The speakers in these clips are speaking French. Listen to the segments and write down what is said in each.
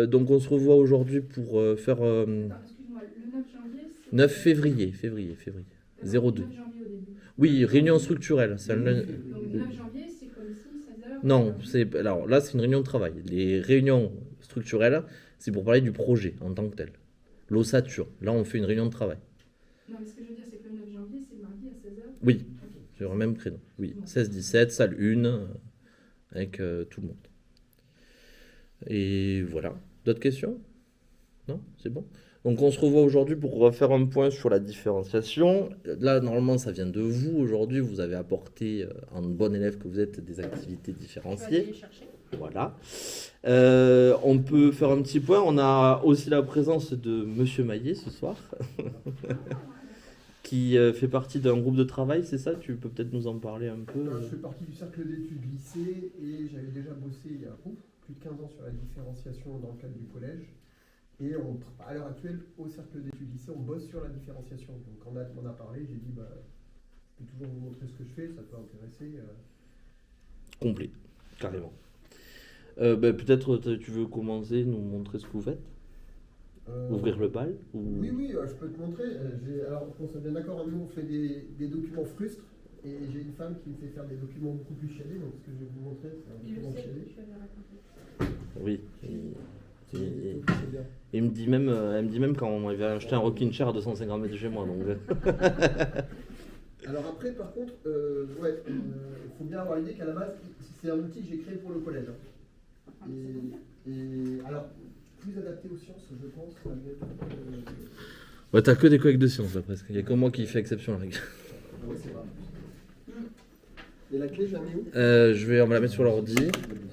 Donc on se revoit aujourd'hui pour faire Attends, excuse-moi, le 9 janvier, c'est... 9 février. D'accord, 02. 9 janvier au début. Oui, réunion structurelle. C'est Donc 9 janvier, c'est comme ici, 16h. Non, alors là c'est une réunion de travail. Les réunions structurelles, c'est pour parler du projet en tant que tel. L'ossature. Là on fait une réunion de travail. Non, mais ce que je veux dire, c'est que le 9 janvier, c'est mardi à 16h. Oui, Ok. sur le même créneau. Oui, Bon. 16-17, salle 1, avec tout le monde. Et voilà. D'autres questions? Non? C'est bon? Donc on se revoit aujourd'hui pour faire un point sur la différenciation. Là, normalement, ça vient de vous. Aujourd'hui, vous avez apporté, en bon élève que vous êtes, des activités Je vais aller différenciées. les chercher. Voilà. On peut faire un petit point. On a aussi la présence de Monsieur Maillet ce soir, qui fait partie d'un groupe de travail, c'est ça? Tu peux peut-être nous en parler un peu? Je fais partie du cercle d'études lycée et j'avais déjà bossé il y a plus de 15 ans sur la différenciation dans le cadre du collège. Et à l'heure actuelle, au cercle d'études lycée, on bosse sur la différenciation. Donc quand Nat m'en a parlé, j'ai dit je peux toujours vous montrer ce que je fais, ça peut intéresser. Complet, carrément. Peut-être tu veux commencer, nous montrer ce que vous faites? Ouvrir le bal ou... Oui, je peux te montrer. Alors, qu'on soit bien d'accord, nous on fait des documents frustres et j'ai une femme qui me fait faire des documents beaucoup plus chiadés. Donc ce que je vais vous montrer, c'est un Je document sais, chiadé. je vais raconter. Oui. C'est bien. Et elle me dit même quand on avait acheté un rocking chair à 250 mètres de chez moi. Donc... Alors après, par contre, il faut bien avoir l'idée qu'à la base, c'est un outil que j'ai créé pour le collège. Ah, c'est bien. Et alors, plus adapté aux sciences, je pense. Ouais, t'as que des collègues de sciences là presque. Il y a que moi qui fait exception à la règle. Ouais, c'est vrai. Et la clé, je la mets où? On va la mettre sur l'ordi.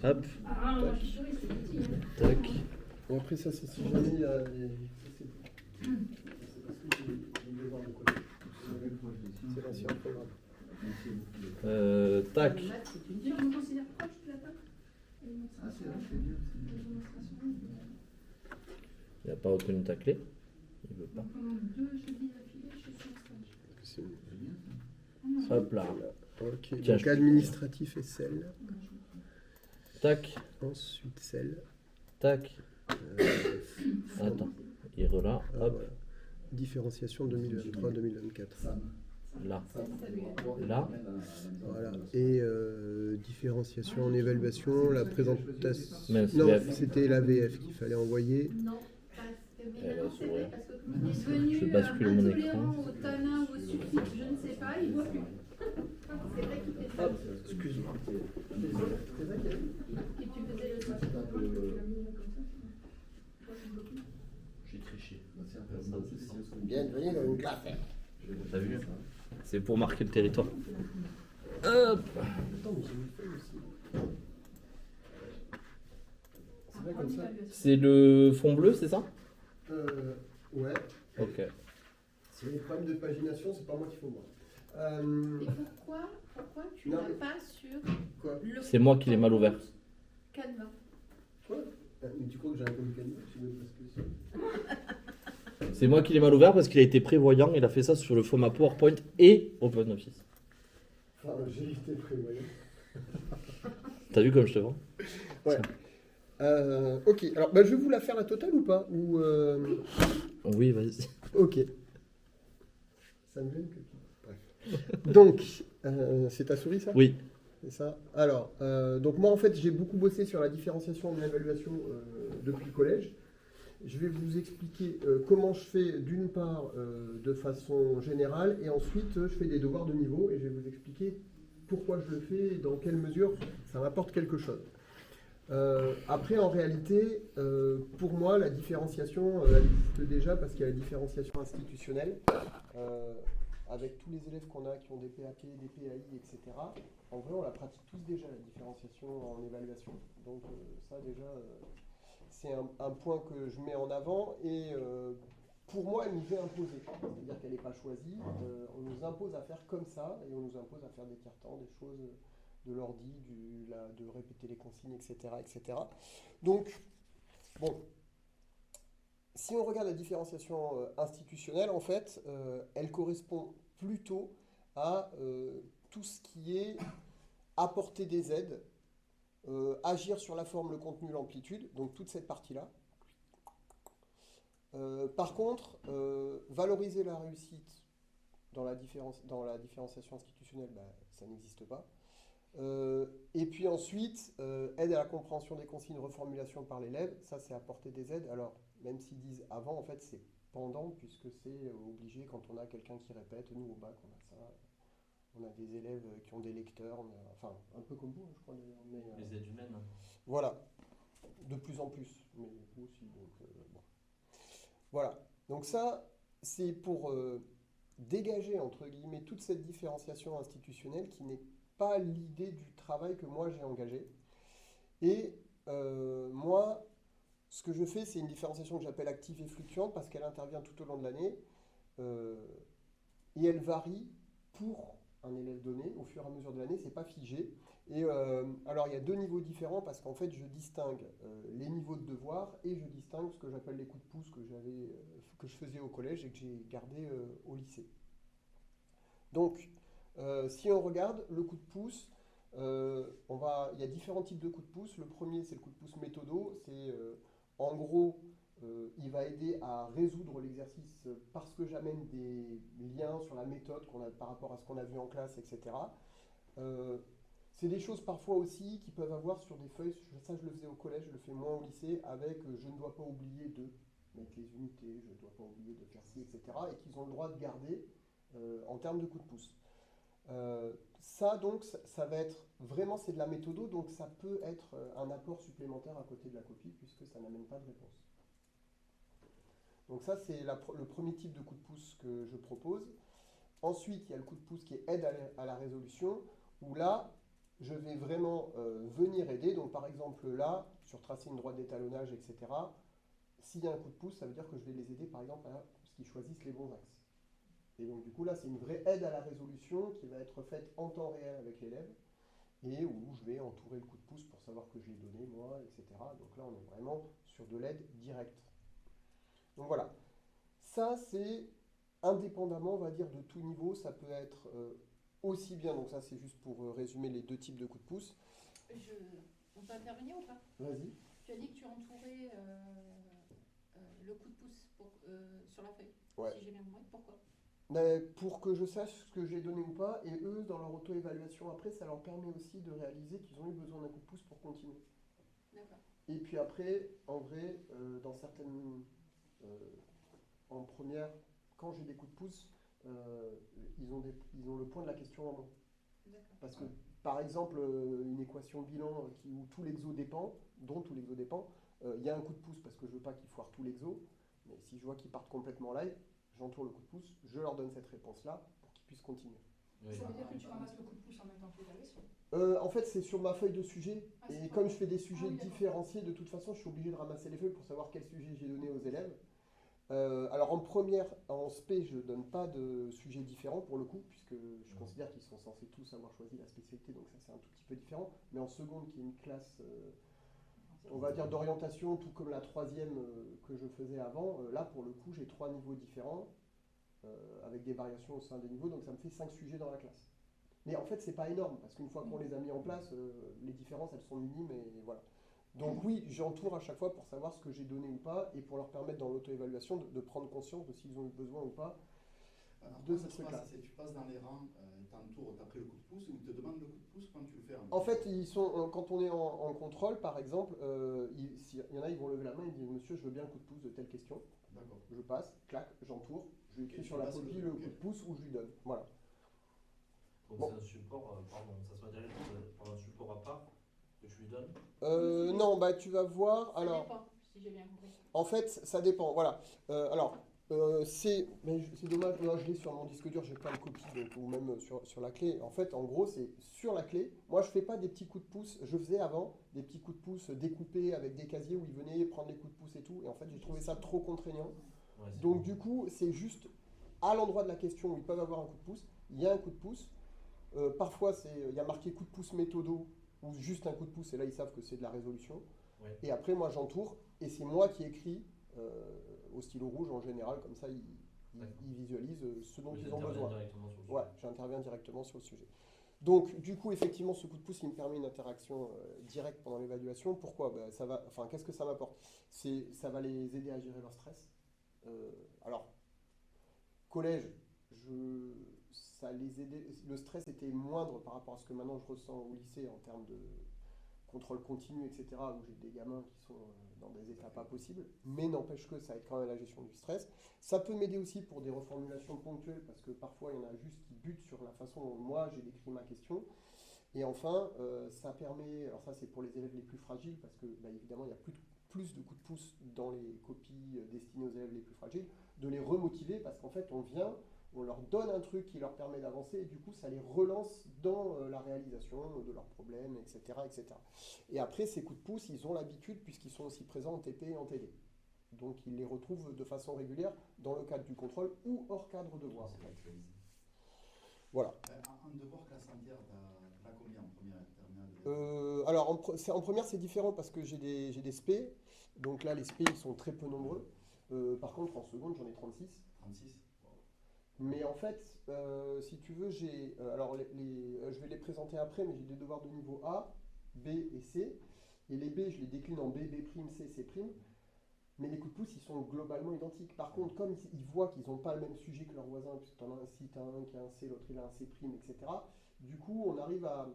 Hop, Ah, moi je suis sûre, c'est petit. Hein. tac. Bon, après, ça, c'est si jamais il y a des. C'est parce que j'ai le devoir de collège. C'est l'ancien programme. Tac. Le maths, c'est une dure, on considère proche de la table. Ah, c'est vrai, c'est bien. Il n'a pas reconnu ta clé. Il veut pas. Donc pendant 2 jeudis d'affilée, je suis sur stage. Hop là. Ok, Tiens, donc administratif et sel. Tac, Ensuite, sel. tac. Attends. Il est là. Hop. Voilà. Différenciation 2023-2024. Là. Là. Voilà. Et différenciation en évaluation, la présentation. Mince, Non, VF. c'était la VF qu'il fallait envoyer. Non, parce que Elle va s'ouvrir. parce que comme il est devenu Je bascule mon intolérant écran. au tanin ou au sulfite, je ne sais pas, il voit plus. C'est vrai qu'il fait ça. Excuse-moi. Et tu faisais le soir. J'ai triché. Bienvenue dans une classe. T'as vu? C'est pour marquer le territoire. Hop. Attends, mais j'ai une feuille aussi. C'est bien comme ça. C'est le fond bleu, c'est ça? Ouais. Ok. C'est les problèmes de pagination, c'est pas moi qu'il faut voir. Et pourquoi tu Non, n'as mais- pas sur Quoi? le C'est moi qui l'ai mal ouvert. Canva? Quoi? Mais tu crois que j'ai un comme cadeau? Je sais même pas ce que c'est. C'est moi qui l'ai mal ouvert parce qu'il a été prévoyant. Il a fait ça sur le format PowerPoint et OpenOffice. Enfin, j'ai été prévoyant. T'as vu comme je te vends? Ouais. Ok, alors je vais vous la faire la totale ou pas? Ou Oui, vas-y. Ok. Ça me gêne que tu... Bref. Donc, c'est ta souris ça? Oui. C'est ça. Alors, donc moi en fait j'ai beaucoup bossé sur la différenciation de l'évaluation depuis le collège. Je vais vous expliquer comment je fais d'une part de façon générale et ensuite je fais des devoirs de niveau et je vais vous expliquer pourquoi je le fais et dans quelle mesure ça m'apporte quelque chose. Après en réalité, pour moi la différenciation elle existe déjà parce qu'il y a la différenciation institutionnelle. Avec tous les élèves qu'on a qui ont des PAP, des PAI, etc. En vrai, on la pratique tous déjà, la différenciation en évaluation. Donc ça déjà, c'est un point que je mets en avant et pour moi, elle nous est imposée. C'est-à-dire qu'elle n'est pas choisie. On nous impose à faire comme ça et on nous impose à faire des cartons, des choses de l'ordi, de répéter les consignes, etc., etc. Donc, bon, Si on regarde la différenciation institutionnelle, en fait, elle correspond plutôt à tout ce qui est apporter des aides, agir sur la forme, le contenu, l'amplitude, donc toute cette partie-là. Par contre, valoriser la réussite dans la différenciation institutionnelle, bah, ça n'existe pas. Et puis ensuite, aide à la compréhension des consignes, reformulation par l'élève, ça c'est apporter des aides. Alors, même s'ils disent avant, en fait c'est pendant, puisque c'est obligé quand on a quelqu'un qui répète. Nous au bac, on a ça. On a des élèves qui ont des lecteurs, enfin un peu comme vous, hein, je crois d'ailleurs. Mais, Les aides humaines. voilà, de plus en plus, mais vous aussi. Donc, bon. Voilà, donc ça, c'est pour dégager, entre guillemets, toute cette différenciation institutionnelle qui n'est pas l'idée du travail que moi j'ai engagé. Et moi, ce que je fais, c'est une différenciation que j'appelle active et fluctuante parce qu'elle intervient tout au long de l'année et elle varie pour un élève donné au fur et à mesure de l'année, c'est pas figé. Et alors il y a deux niveaux différents parce qu'en fait je distingue les niveaux de devoir et je distingue ce que j'appelle les coups de pouce que je faisais au collège et que j'ai gardé au lycée. Donc si on regarde le coup de pouce, il y a différents types de coups de pouce. Le premier c'est le coup de pouce méthodo, c'est en gros il va aider à résoudre l'exercice parce que j'amène des liens sur la méthode par rapport à ce qu'on a vu en classe, etc. C'est des choses parfois aussi qui peuvent avoir sur des feuilles, ça je le faisais au collège, je le fais moins au lycée, avec je ne dois pas oublier de mettre les unités, je ne dois pas oublier de faire ci, etc. Et qu'ils ont le droit de garder en termes de coups de pouce. Ça donc, ça va être vraiment, c'est de la méthodo, donc ça peut être un apport supplémentaire à côté de la copie puisque ça n'amène pas de réponse. Donc ça, c'est le premier type de coup de pouce que je propose. Ensuite, il y a le coup de pouce qui est aide à la résolution, où là, je vais vraiment venir aider. Donc par exemple là, sur tracer une droite d'étalonnage, etc., s'il y a un coup de pouce, ça veut dire que je vais les aider par exemple à ce qu'ils choisissent les bons axes. Et donc du coup là, c'est une vraie aide à la résolution qui va être faite en temps réel avec l'élève, et où je vais entourer le coup de pouce pour savoir que je l'ai donné moi, etc. Donc là, on est vraiment sur de l'aide directe. Donc voilà, ça c'est indépendamment, on va dire, de tout niveau, ça peut être aussi bien, donc ça c'est juste pour résumer les deux types de coups de pouce. On peut intervenir ou pas? Vas-y. Tu as dit que tu entourais le coup de pouce sur la feuille, Ouais. si j'ai bien compris. Pourquoi? Mais pour que je sache ce que j'ai donné ou pas, et eux, dans leur auto-évaluation après, ça leur permet aussi de réaliser qu'ils ont eu besoin d'un coup de pouce pour continuer. D'accord. Et puis après, en vrai, dans certaines... en première, quand j'ai des coups de pouce, ils ont le point de la question en moins. D'accord. Parce que, par exemple, une équation bilan où tout l'exo dépend, dont tout l'exo dépend, il y a un coup de pouce parce que je veux pas qu'ils foirent tout l'exo, mais si je vois qu'ils partent complètement live, j'entoure le coup de pouce, je leur donne cette réponse-là pour qu'ils puissent continuer. Oui. Ça veut dire que tu ramasses le coup de pouce en même temps que l'évaluation? En fait, c'est sur ma feuille de sujet, et comme je fais des sujets différenciés, de toute façon, je suis obligé de ramasser les feuilles pour savoir quel sujet j'ai donné aux élèves. Alors en première, en SP, je ne donne pas de sujets différents pour le coup, puisque je considère qu'ils sont censés tous avoir choisi la spécialité, donc ça c'est un tout petit peu différent. Mais en seconde, qui est une classe, on va dire d'orientation, tout comme la troisième que je faisais avant, là pour le coup j'ai 3 niveaux différents, avec des variations au sein des niveaux, donc ça me fait 5 sujets dans la classe. Mais en fait c'est pas énorme, parce qu'une fois qu'on les a mis en place, les différences elles sont minimes et voilà. Donc oui, j'entoure à chaque fois pour savoir ce que j'ai donné ou pas et pour leur permettre dans l'auto-évaluation de prendre conscience de s'ils ont eu besoin ou pas de ce truc-là. Tu passes dans les rangs, t'entoures, t'as pris le coup de pouce ou ils te demandent le coup de pouce, comment tu le fais? En fait, quand on est en contrôle, par exemple, s'il y en a, ils vont lever la main et dire monsieur, je veux bien un coup de pouce de telle question. D'accord. Je passe, clac, j'entoure, je lui écris sur la copie le coup de pouce ou je lui donne. Voilà. Donc Bon. c'est un support, pardon, ça se matérialise par un support à part que tu lui donnes? Non, bah tu vas voir. Ça Alors, dépend, si j'ai bien compris. en fait, ça dépend. Voilà. C'est dommage, là, je l'ai sur mon disque dur, j'ai pas le copie, donc, ou même sur la clé. En fait, en gros, c'est sur la clé. Moi, je fais pas des petits coups de pouce. Je faisais avant des petits coups de pouce découpés avec des casiers où ils venaient prendre les coups de pouce et tout. Et en fait, j'ai trouvé ça trop contraignant. Ouais, Donc, bon. du coup, c'est juste à l'endroit de la question où ils peuvent avoir un coup de pouce, il y a un coup de pouce. Parfois, il y a marqué coup de pouce méthodo ou juste un coup de pouce, et là, ils savent que c'est de la résolution. Ouais. Et après, moi, j'entoure, et c'est moi qui écris au stylo rouge en général, comme ça D'accord. ils visualisent ce dont Oui, ils ont j'interviens besoin. directement sur le sujet. Ouais, j'interviens directement sur le sujet. Donc, du coup, effectivement, ce coup de pouce, il me permet une interaction directe pendant l'évaluation. Pourquoi? Qu'est-ce que ça m'apporte? Ça va les aider à gérer leur stress. Alors, collège, ça les aidait, le stress était moindre par rapport à ce que maintenant je ressens au lycée en termes de contrôle continu, etc., où j'ai des gamins qui sont dans des états pas possibles, mais n'empêche que ça aide quand même à la gestion du stress. Ça peut m'aider aussi pour des reformulations ponctuelles, parce que parfois il y en a juste qui butent sur la façon dont moi j'ai décrit ma question. Et enfin, ça permet, alors ça c'est pour les élèves les plus fragiles, parce que bah, évidemment il y a plus de coups de pouce dans les copies destinées aux élèves les plus fragiles, de les remotiver, parce qu'en fait on leur donne un truc qui leur permet d'avancer, et du coup ça les relance dans la réalisation de leurs problèmes, etc., etc. Et après, ces coups de pouce, ils ont l'habitude, puisqu'ils sont aussi présents en TP et en TD. Donc ils les retrouvent de façon régulière dans le cadre du contrôle ou hors cadre de devoir. C'est actualisé. Voilà. Un devoir classe entière, t'as combien en première et terminale? Alors en première, c'est différent parce que j'ai des SP. Donc là, les SP, ils sont très peu nombreux. Par contre, en seconde, j'en ai 36. 36? Wow. Mais en fait, si tu veux, alors je vais les présenter après, mais j'ai des devoirs de niveau A, B et C. Et les B, je les décline en B, B', C, C'. Mais les coups de pouce, ils sont globalement identiques. Par contre, comme ils voient qu'ils n'ont pas le même sujet que leurs voisins, puisque tu en as un C, tu as un qui a un C, l'autre il a un C', etc. Du coup, on arrive à,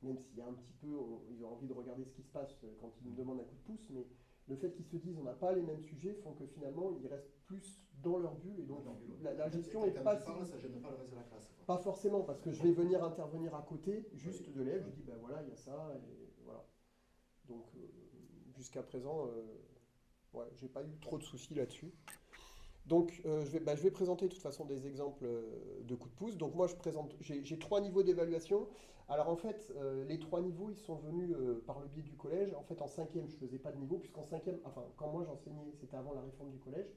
même s'il y a un petit peu, ils ont envie de regarder ce qui se passe quand ils me demandent un coup de pouce, mais le fait qu'ils se disent on n'a pas les mêmes sujets font que finalement, ils restent plus dans leur bulle. Et donc, la gestion est pas si... Parle, ça gêne pas le reste de la classe. Quoi. Pas forcément, parce que je vais venir intervenir à côté, juste de l'élève, je dis ben voilà, il y a ça, et voilà. Donc, jusqu'à présent... ouais, j'ai pas eu trop de soucis là-dessus. Donc, je vais présenter de toute façon des exemples de coups de pouce. Donc, moi, j'ai 3 niveaux d'évaluation. Alors, en fait, les 3 niveaux, ils sont venus par le biais du collège. En fait, en 5e, je faisais pas de niveau, puisqu'en 5e, enfin, quand moi j'enseignais, c'était avant la réforme du collège.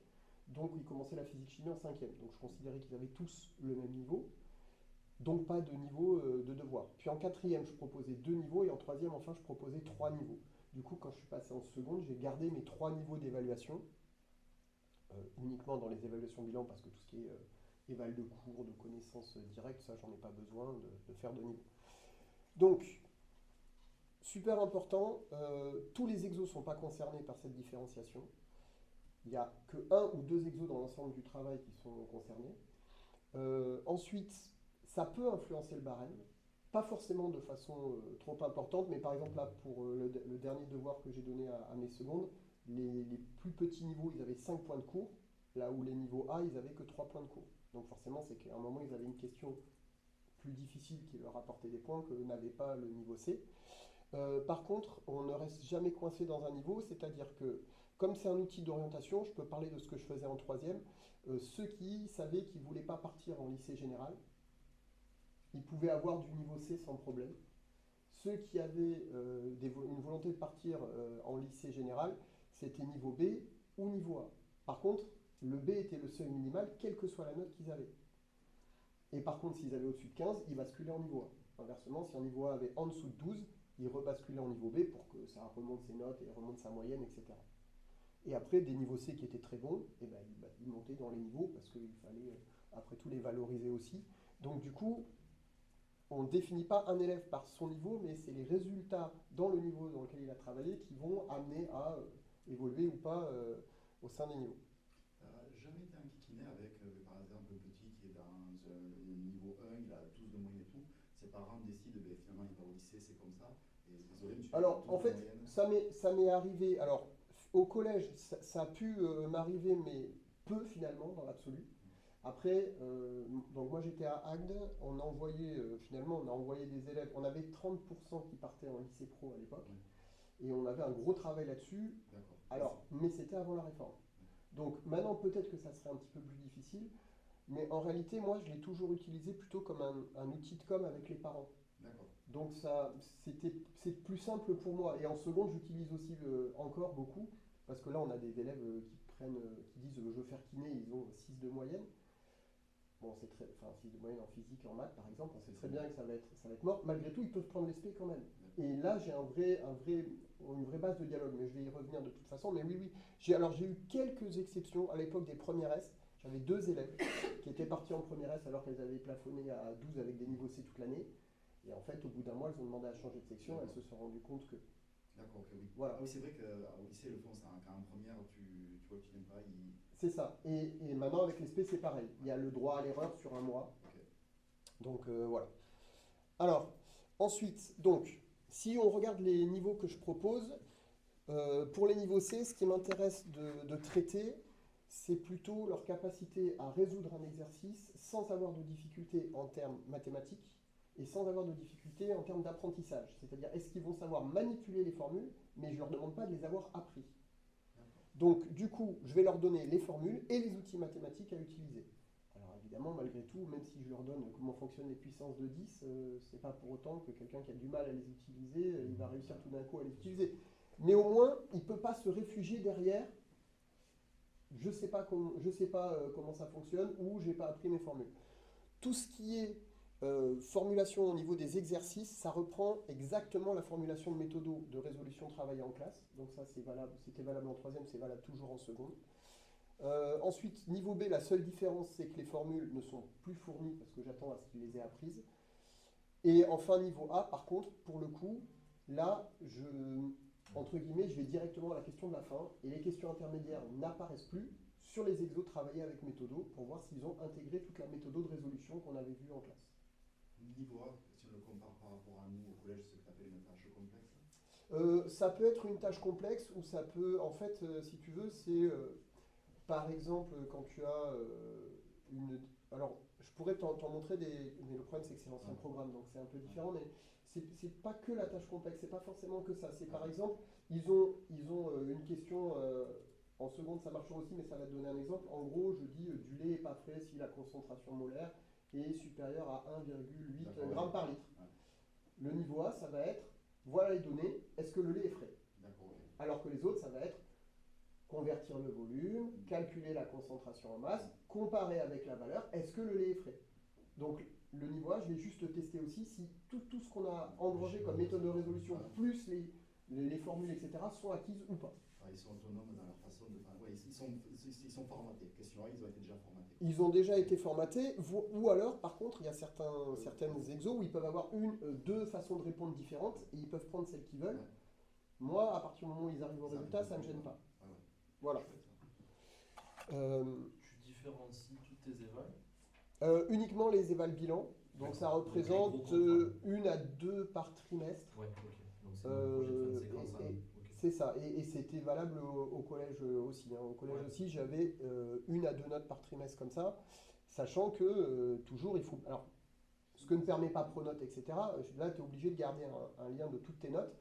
Donc, ils commençaient la physique-chimie en 5e. Donc, je considérais qu'ils avaient tous le même niveau. Donc, pas de niveau de devoir. Puis, en 4e, je proposais 2 niveaux. Et en 3e, enfin, je proposais 3 niveaux. Du coup, quand je suis passé en seconde, j'ai gardé mes 3 niveaux d'évaluation, uniquement dans les évaluations bilan, parce que tout ce qui est éval de cours, de connaissances directes, ça, j'en ai pas besoin de faire de niveau. Donc, super important, tous les exos ne sont pas concernés par cette différenciation. Il n'y a que 1 ou 2 exos dans l'ensemble du travail qui sont concernés. Ensuite, ça peut influencer le barème. Pas forcément de façon trop importante, mais par exemple là, pour le dernier devoir que j'ai donné à mes secondes, les plus petits niveaux, ils avaient 5 points de cours, là où les niveaux A, ils n'avaient que 3 points de cours. Donc forcément, c'est qu'à un moment, ils avaient une question plus difficile qui leur apportait des points que n'avait pas le niveau C. Par contre, on ne reste jamais coincé dans un niveau, c'est-à-dire que comme c'est un outil d'orientation, je peux parler de ce que je faisais en 3e, ceux qui savaient qu'ils ne voulaient pas partir en lycée général, ils pouvaient avoir du niveau C sans problème. Ceux qui avaient une volonté de partir en lycée général, c'était niveau B ou niveau A. Par contre, le B était le seuil minimal, quelle que soit la note qu'ils avaient. Et par contre, s'ils avaient au-dessus de 15, ils basculaient en niveau A. Inversement, si un niveau A avait en dessous de 12, ils rebasculaient en niveau B pour que ça remonte ses notes et remonte sa moyenne, etc. Et après, des niveaux C qui étaient très bons, eh ben, ils montaient dans les niveaux parce qu'il fallait, après tout, les valoriser aussi. Donc du coup, on ne définit pas un élève par son niveau, mais c'est les résultats dans le niveau dans lequel il a travaillé qui vont amener à évoluer ou pas au sein des niveaux. Jamais été inquiété avec, par exemple, le petit qui est dans le niveau 1, il a 12 de moyenne et tout. Ses parents décident, ben, finalement, il va au lycée, c'est comme ça. Et désolé, monsieur. Alors, en fait, ça m'est arrivé. Alors, au collège, ça a pu m'arriver, mais peu finalement, dans l'absolu. Après, donc moi j'étais à Agde, on a envoyé, finalement, on a envoyé des élèves, on avait 30% qui partaient en lycée pro à l'époque, et on avait un gros travail là-dessus. Alors, mais c'était avant la réforme. Donc maintenant, peut-être que ça serait un petit peu plus difficile, mais en réalité, moi, je l'ai toujours utilisé plutôt comme un outil de com avec les parents. Donc c'est plus simple pour moi. Et en seconde, j'utilise aussi encore beaucoup, parce que là, on a des élèves qui disent je veux faire kiné, ils ont 6 de moyenne. Bon, c'est très, enfin, 6 de moyenne en physique et en maths, par exemple, on sait très bien que ça va être mort. Malgré tout, ils peuvent prendre l'ESP quand même. Et là, j'ai une vraie base de dialogue, mais je vais y revenir de toute façon. Mais oui, oui. J'ai eu quelques exceptions à l'époque des premières S. J'avais 2 élèves qui étaient partis en première S alors qu'elles avaient plafonné à 12 avec des niveaux C toute l'année. Et en fait, au bout d'un mois, elles ont demandé à changer de section. Elles se sont rendues compte que. D'accord, ok, oui. Voilà. Ah oui, c'est vrai qu'au lycée, le fond, c'est quand en première, tu vois que tu n'aimes pas, C'est ça. Et maintenant, avec les SP, c'est pareil. Il y a le droit à l'erreur sur un mois. Ok. Donc, voilà. Alors, ensuite, donc, si on regarde les niveaux que je propose, pour les niveaux C, ce qui m'intéresse de traiter, c'est plutôt leur capacité à résoudre un exercice sans avoir de difficulté en termes mathématiques et sans avoir de difficulté en termes d'apprentissage. C'est-à-dire, est-ce qu'ils vont savoir manipuler les formules, mais je ne leur demande pas de les avoir appris. Donc, du coup, je vais leur donner les formules et les outils mathématiques à utiliser. Alors évidemment, malgré tout, même si je leur donne comment fonctionnent les puissances de 10, c'est pas pour autant que quelqu'un qui a du mal à les utiliser, il va réussir tout d'un coup à les utiliser. Mais au moins, il ne peut pas se réfugier derrière je sais pas comment ça fonctionne ou j'ai pas appris mes formules. Tout ce qui est formulation au niveau des exercices, ça reprend exactement la formulation de méthodo de résolution travaillée en classe. Donc ça, c'est valable, c'était valable en troisième, c'est valable toujours en seconde. Ensuite, niveau B, la seule différence, c'est que les formules ne sont plus fournies parce que j'attends à ce qu'ils les aient apprises. Et enfin, niveau A, par contre, pour le coup, là, entre guillemets, je vais directement à la question de la fin, et les questions intermédiaires n'apparaissent plus sur les exos travaillés avec méthodo pour voir s'ils ont intégré toute la méthodo de résolution qu'on avait vue en classe. Niveau A, si on le compare par rapport à nous au collège, c'est ce que tu appelles une tâche complexe? Ça peut être une tâche complexe ou ça peut, en fait, si tu veux, c'est par exemple quand tu as une. Alors, je pourrais t'en montrer des. Mais le problème, c'est que c'est l'ancien programme, donc c'est un peu différent, mais c'est pas que la tâche complexe, c'est pas forcément que ça. C'est par exemple, ils ont une question. En seconde, ça marchera aussi, mais ça va te donner un exemple. En gros, je dis du lait n'est pas frais si la concentration molaire est supérieure à 1,8 g par litre. Le niveau A, ça va être, voilà les données, est-ce que le lait est frais? Alors que les autres, ça va être convertir le volume, calculer la concentration en masse, comparer avec la valeur, est-ce que le lait est frais? Donc le niveau A, je vais juste tester aussi si tout ce qu'on a engrangé comme méthode de résolution, plus les formules, etc., sont acquises ou pas. Ils sont autonomes dans leur façon de... Enfin, ouais, ils sont formatés. Question A, ils ont été déjà formatés. Ils ont déjà été formatés, ou alors, par contre, il y a certaines exos où ils peuvent avoir deux façons de répondre différentes, et ils peuvent prendre celle qu'ils veulent. Ouais. Moi, à partir du moment où ils arrivent au résultat, ça ne me gêne pas. Ouais. Voilà. Tu différencies toutes tes évals? Uniquement les évals bilan. Donc ça représente 1 à 2 par trimestre. Ouais, ok. Donc c'est un projet de fin de séquence. Okay. C'est ça. Et c'était valable au collège aussi. Au collège aussi, j'avais 1 à 2 notes par trimestre comme ça. Sachant que toujours, il faut... Alors, ce que ne permet pas Pronote, etc., là, tu es obligé de garder un lien de toutes tes notes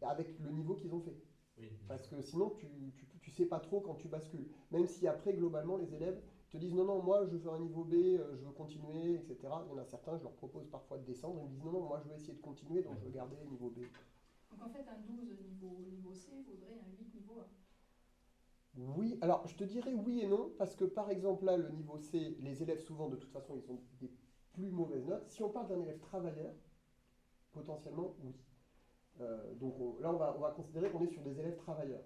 avec le niveau qu'ils ont fait. Oui. Parce que sinon, tu sais pas trop quand tu bascules. Même si après, globalement, les élèves te disent non, moi je veux un niveau B, je veux continuer, etc. Il y en a certains, je leur propose parfois de descendre, ils me disent non, moi je veux essayer de continuer, donc je veux garder niveau B. Donc en fait, un 12 niveau C vaudrait un 8 niveau A. Oui, alors je te dirais oui et non, parce que par exemple là, le niveau C, les élèves souvent de toute façon, ils ont des plus mauvaises notes. Si on parle d'un élève travailleur, potentiellement oui. Donc là, on va considérer qu'on est sur des élèves travailleurs.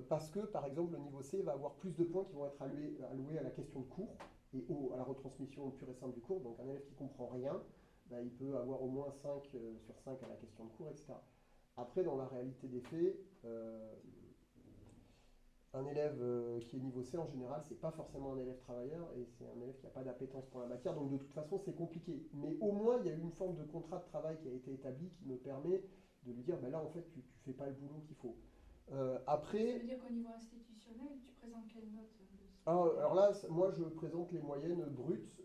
Parce que, par exemple, le niveau C va avoir plus de points qui vont être alloués à la question de cours et à la retransmission pure et simple du cours. Donc un élève qui ne comprend rien, il peut avoir au moins 5 sur 5 à la question de cours, etc. Après, dans la réalité des faits, un élève qui est niveau C, en général, c'est pas forcément un élève travailleur et c'est un élève qui n'a pas d'appétence pour la matière. Donc de toute façon, c'est compliqué. Mais au moins, il y a une forme de contrat de travail qui a été établi qui me permet de lui dire, là, en fait, tu ne fais pas le boulot qu'il faut. Après... Ça veut dire qu'au niveau institutionnel, tu présentes quelle note alors là, moi, je présente les moyennes brutes.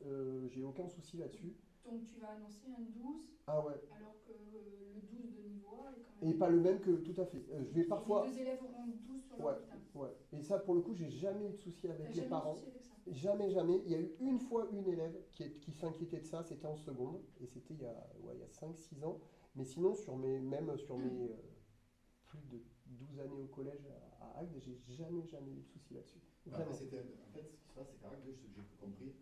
J'ai aucun souci là-dessus. Donc tu vas annoncer un 12, ah ouais. Alors que le 12 de niveau A est quand même... Et pas le même que... Tout à fait. Je vais parfois... Les deux élèves auront 12 sur leur bulletin. Ouais. Et ça, pour le coup, j'ai jamais eu de souci avec les parents. Souci avec ça. Jamais. Il y a eu une fois une élève qui s'inquiétait de ça, c'était en seconde. Et c'était il y a 5-6 ans. Mais sinon, sur mes plus de 12 années au collège à Agde, j'ai jamais eu de souci là-dessus. En fait, ce qui se passe, c'est qu'à Agde, ce que j'ai compris,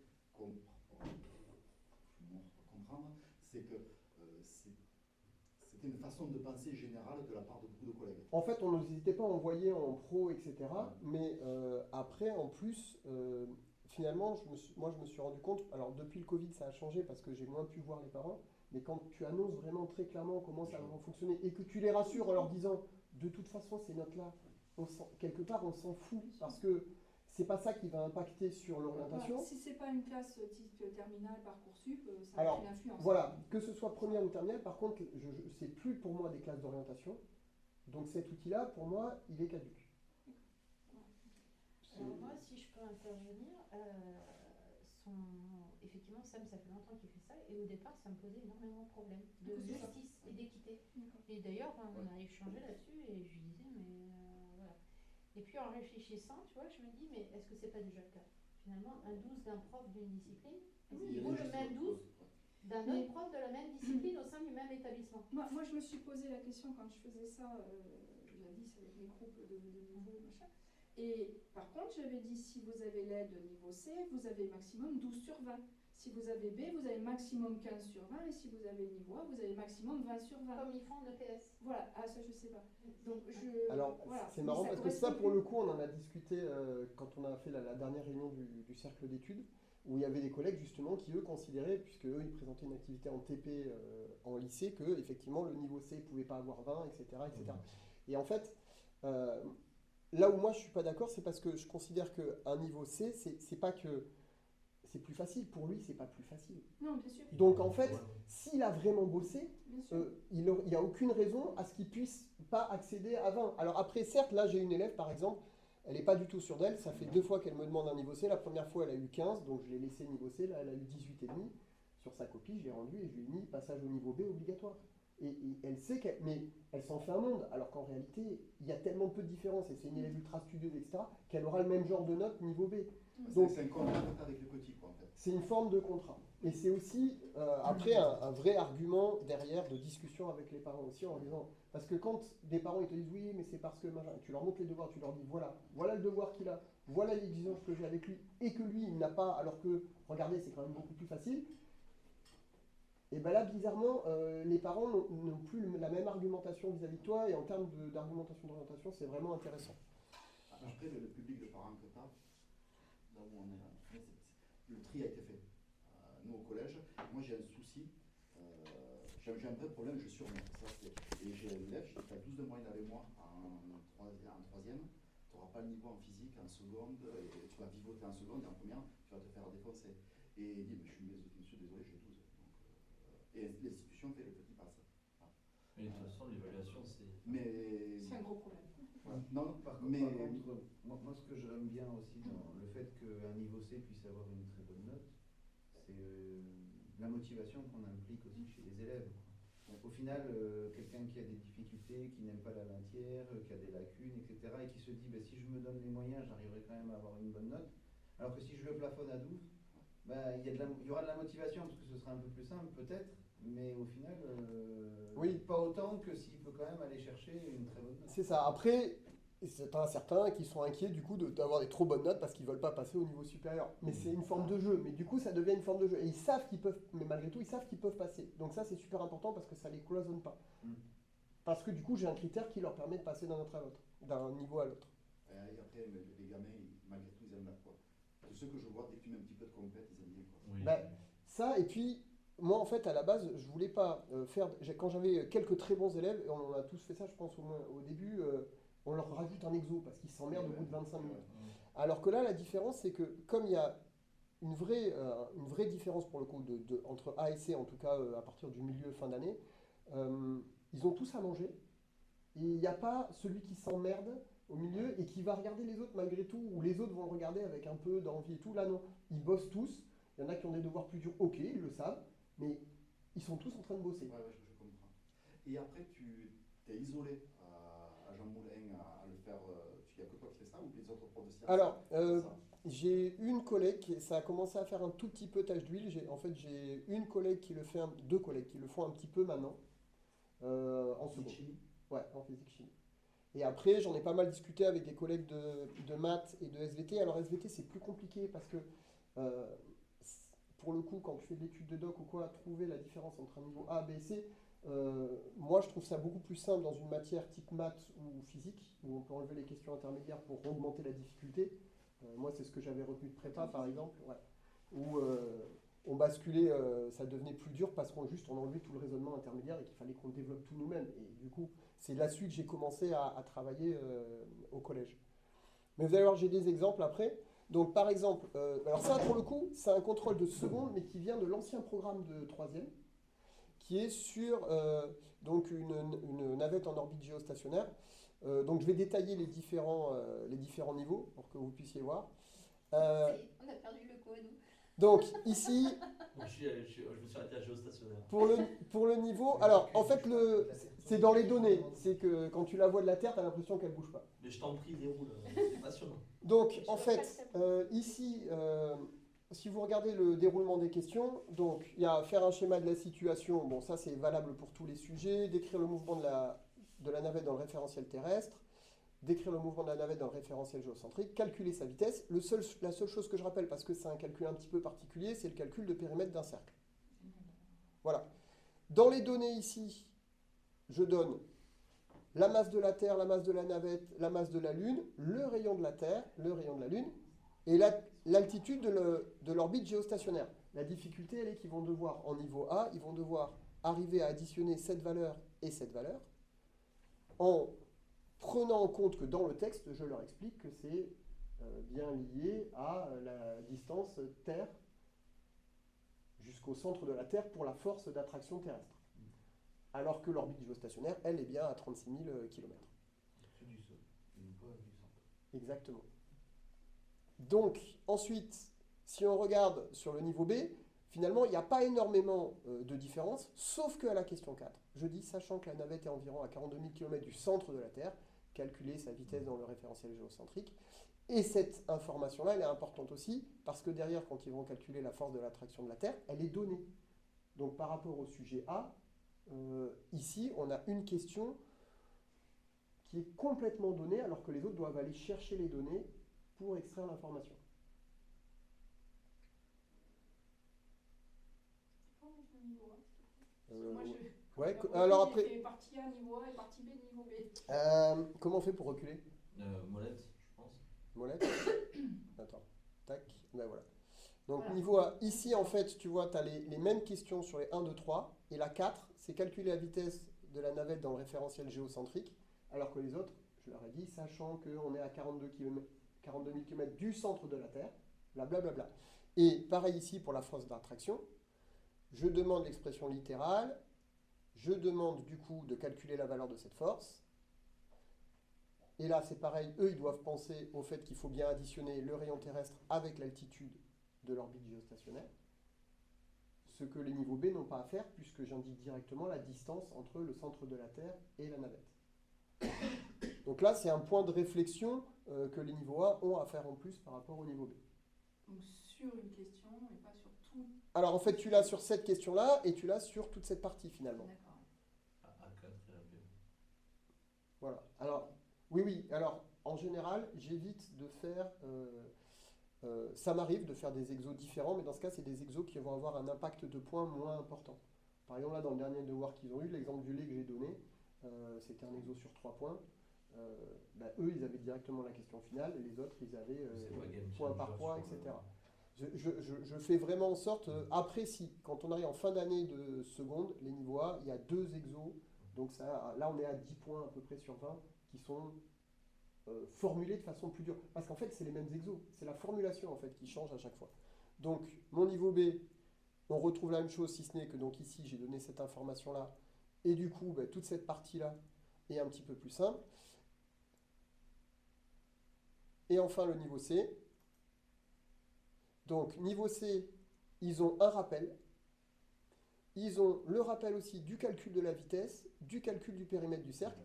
comprendre, c'est que c'est C'était une façon de penser générale de la part de beaucoup de collègues. En fait, on n'hésitait pas à envoyer en pro, etc. Mais après, en plus, finalement, moi, je me suis rendu compte, alors depuis le Covid, ça a changé parce que j'ai moins pu voir les parents, mais quand tu annonces vraiment très clairement comment ça va fonctionner et que tu les rassures en leur disant, de toute façon, ces notes-là, quelque part, on s'en fout parce que c'est pas ça qui va impacter sur l'orientation. Voilà, si c'est pas une classe type terminale, Parcoursup, ça Alors, a une influence. voilà, que ce soit première ou terminale, par contre, c'est plus pour moi des classes d'orientation. Donc cet outil-là, pour moi, il est caduque. Alors moi, si je peux intervenir, effectivement, Sam, ça fait longtemps qu'il fait ça, et au départ, ça me posait énormément de problèmes de C'est ça. justice et d'équité. D'accord. Et d'ailleurs, on a échangé là-dessus, et je lui disais, mais voilà. Et puis en réfléchissant, tu vois, je me dis, mais est-ce que c'est pas déjà le cas? Finalement, un 12 d'un prof d'une discipline, est-ce Il y qu'il a vaut des le même 12 d'un Mais- autre prof de la même discipline au sein du même établissement? Moi, je me suis posé la question quand je faisais ça, jadis avec mes groupes de niveau, machin. Et par contre, j'avais dit, si vous avez l'aide niveau C, vous avez maximum 12 sur 20. Si vous avez B, vous avez maximum 15 sur 20. Et si vous avez niveau A, vous avez maximum 20 sur 20. Comme ils font en EPS. Voilà, ah ça je sais pas. Donc Alors, voilà. c'est Mais marrant ça parce que ça, correspond pour le plus. coup, on en a discuté quand on a fait la dernière réunion du cercle d'études, où il y avait des collègues justement qui, eux, considéraient, puisque eux, ils présentaient une activité en TP en lycée, que effectivement le niveau C ne pouvait pas avoir 20, etc. etc. Et en fait, là où moi je suis pas d'accord, c'est parce que je considère qu'un niveau C, c'est pas que c'est plus facile. Pour lui, c'est pas plus facile. Non, bien sûr. Donc en fait, s'il a vraiment bossé, Bien sûr. il n'y a aucune raison à ce qu'il puisse pas accéder à 20. Alors après, certes, là j'ai une élève par exemple, elle n'est pas du tout sûre d'elle, ça fait 2 fois qu'elle me demande un niveau C. La première fois, elle a eu 15, donc je l'ai laissé niveau C, là elle a eu 18,5. Sur sa copie, je l'ai rendu et je lui ai mis passage au niveau B obligatoire. Et elle sait qu'elle, mais elle s'en fait un monde, alors qu'en réalité, il y a tellement peu de différence, et c'est une élève ultra studieuse, etc., qu'elle aura le même genre de note niveau B. Donc, C'est un contrat avec le petit, quoi, en fait. c'est une forme de contrat. Et c'est aussi, après, un vrai argument derrière de discussion avec les parents aussi, en disant, parce que quand des parents ils te disent oui, mais c'est parce que machin, tu leur montres les devoirs, tu leur dis voilà le devoir qu'il a, voilà l'exigence que j'ai avec lui, et que lui, il n'a pas, alors que, regardez, c'est quand même beaucoup plus facile. Et bien là, bizarrement, les parents n'ont plus la même argumentation vis-à-vis de toi, et en termes d'argumentation d'orientation, c'est vraiment intéressant. Après, le public de parents que tu as, là où on est là, le tri a été fait. Nous, au collège, moi j'ai un souci, j'ai un vrai problème, je surnote. Et j'ai un élève qui a 12 de moyenne avec moi en troisième, tu n'auras pas le niveau en physique en seconde, et tu vas vivoter en seconde, et en première, tu vas te faire défoncer. Et il dit, mais je suis monsieur, désolé, j'ai 12. Et l'institution fait le petit passe. Mais de toute façon, l'évaluation, c'est. Mais. C'est un gros problème. Ouais. Non, Par mais. contre, moi, ce que j'aime bien aussi dans le fait qu'un niveau C puisse avoir une très bonne note, c'est la motivation qu'on implique aussi chez les élèves, quoi. Au final, quelqu'un qui a des difficultés, qui n'aime pas la matière, qui a des lacunes, etc., et qui se dit si je me donne les moyens, j'arriverai quand même à avoir une bonne note. Alors que si je le plafonne à 12, il y aura de la motivation parce que ce sera un peu plus simple peut-être, mais au final, Oui. pas autant que s'il peut quand même aller chercher une très bonne note. C'est ça. Après, c'est certains qui sont inquiets du coup d'avoir des trop bonnes notes parce qu'ils veulent pas passer au niveau supérieur. Mais c'est une forme de jeu. Mais du coup, ça devient une forme de jeu. Et ils savent qu'ils peuvent, mais malgré tout, ils savent qu'ils peuvent passer. Donc ça, c'est super important parce que ça les cloisonne pas. Parce que du coup, j'ai un critère qui leur permet de passer d'un autre à l'autre, d'un niveau à l'autre. Et après, les gamins, malgré tout, ils aiment la quoi. De ceux que je vois, dès que tu mets un petit peu de compète, ils aiment bien, quoi. Oui. Ben, ça, et puis, moi, en fait, à la base, je voulais pas faire. Quand j'avais quelques très bons élèves, et on a tous fait ça, je pense, au moins au début, on leur rajoute un exo parce qu'ils s'emmerdent au bout de 25 minutes. Alors que là, la différence, c'est que comme il y a une vraie différence pour le coup entre A et C, en tout cas à partir du milieu fin d'année, ils ont tous à manger. Et il n'y a pas celui qui s'emmerde au milieu et qui va regarder les autres malgré tout, ou les autres vont le regarder avec un peu d'envie et tout. Là, non. Ils bossent tous. Il y en a qui ont des devoirs plus durs, ok, ils le savent, mais ils sont tous en train de bosser. Ouais, je comprends. Et après, tu t'es isolé à Jean Moulin à le faire. Il n'y a que toi qui fais ça ou les autres profs de sciences? Alors, font ça j'ai une collègue, ça a commencé à faire un tout petit peu tache d'huile. J'ai une collègue qui le fait, deux collègues qui le font un petit peu maintenant, en seconde. Chimie. Ouais, en physique-chimie. Et après, j'en ai pas mal discuté avec des collègues de maths et de SVT. Alors SVT, c'est plus compliqué parce que, pour le coup, quand tu fais de l'étude de doc ou quoi, trouver la différence entre un niveau A, B et C, Moi, je trouve ça beaucoup plus simple dans une matière type maths ou physique, où on peut enlever les questions intermédiaires pour augmenter la difficulté. Moi, c'est ce que j'avais retenu de prépa, par exemple, ouais. Où on basculait, ça devenait plus dur parce qu'on enlevait tout le raisonnement intermédiaire et qu'il fallait qu'on développe tout nous-mêmes. Et du coup, c'est là-dessus que j'ai commencé à travailler au collège. Mais vous allez voir, j'ai des exemples après. Donc, par exemple, alors ça, pour le coup, c'est un contrôle de seconde, mais qui vient de l'ancien programme de troisième, qui est sur donc une navette en orbite géostationnaire. Donc, je vais détailler les différents niveaux pour que vous puissiez voir. Ça y est, on a perdu le coup à nous. Donc, ici, Donc, je me suis arrêté à géostationnaire. pour le niveau, alors en fait, c'est dans les données. C'est que quand tu la vois de la Terre, tu as l'impression qu'elle bouge pas. Mais je t'en prie, déroule, c'est passionnant. Donc, en fait, ici, si vous regardez le déroulement des questions, donc il y a faire un schéma de la situation. Bon, ça c'est valable pour tous les sujets. Décrire le mouvement de la navette dans le référentiel terrestre. Décrire le mouvement de la navette dans le référentiel géocentrique. Calculer sa vitesse. La seule chose que je rappelle, parce que c'est un calcul un petit peu particulier, c'est le calcul de périmètre d'un cercle. Voilà. Dans les données ici, je donne la masse de la Terre, la masse de la navette, la masse de la Lune, le rayon de la Terre, le rayon de la Lune, et l'altitude de l'orbite géostationnaire. La difficulté, elle est qu'ils vont devoir, en niveau A, ils vont devoir arriver à additionner cette valeur et cette valeur, en prenant en compte que dans le texte, je leur explique que c'est bien lié à la distance Terre jusqu'au centre de la Terre pour la force d'attraction terrestre. Alors que l'orbite géostationnaire, elle, est bien à 36 000 km. Au-dessus du sol, une fois du centre. Exactement. Donc, ensuite, si on regarde sur le niveau B, finalement, il n'y a pas énormément de différence, sauf qu'à la question 4, je dis, sachant que la navette est environ à 42 000 km du centre de la Terre, calculer sa vitesse dans le référentiel géocentrique. Et cette information-là, elle est importante aussi, parce que derrière, quand ils vont calculer la force de l'attraction de la Terre, elle est donnée. Donc, par rapport au sujet A, ici, on a une question qui est complètement donnée, alors que les autres doivent aller chercher les données pour extraire l'information. Moi, Ouais, alors alors après. après, J'ai fait partie A niveau A et partie B niveau B. comment on fait pour reculer? Molette, je pense. Molette. Attends, tac, ben voilà. Donc Voilà. niveau A, ici en fait, tu vois, tu as les mêmes questions sur les 1, 2, 3, et la 4, c'est calculer la vitesse de la navette dans le référentiel géocentrique, alors que les autres, je leur ai dit, sachant qu'on est à 42 000 km du centre de la Terre, blablabla. Et pareil ici pour la force d'attraction, je demande l'expression littérale, je demande du coup de calculer la valeur de cette force, et là c'est pareil, eux ils doivent penser au fait qu'il faut bien additionner le rayon terrestre avec l'altitude de l'orbite géostationnaire, ce que les niveaux B n'ont pas à faire puisque j'indique directement la distance entre le centre de la Terre et la navette. Donc là c'est un point de réflexion que les niveaux A ont à faire en plus par rapport au niveau B. Donc sur une question et pas sur tout. Alors en fait tu l'as sur cette question-là et tu l'as sur toute cette partie finalement. D'accord. A4 et AB. Voilà. Alors oui, alors en général j'évite de faire... ça m'arrive de faire des exos différents, mais dans ce cas, c'est des exos qui vont avoir un impact de points moins important. Par exemple, là, dans le dernier devoir qu'ils ont eu, l'exemple du lait que j'ai donné, c'était un exo sur 3 points. Eux, ils avaient directement la question finale, et les autres, ils avaient point par point, etc. Je fais vraiment en sorte, après, quand on arrive en fin d'année de seconde, les niveaux A, il y a 2 exos, donc ça, là, on est à 10 points à peu près sur 20, qui sont... formulé de façon plus dure. Parce qu'en fait, c'est les mêmes exos. C'est la formulation en fait qui change à chaque fois. Donc, mon niveau B, on retrouve la même chose, si ce n'est que donc ici, j'ai donné cette information-là. Et du coup, toute cette partie-là est un petit peu plus simple. Et enfin, le niveau C. Donc, niveau C, ils ont un rappel. Ils ont le rappel aussi du calcul de la vitesse, du calcul du périmètre du cercle.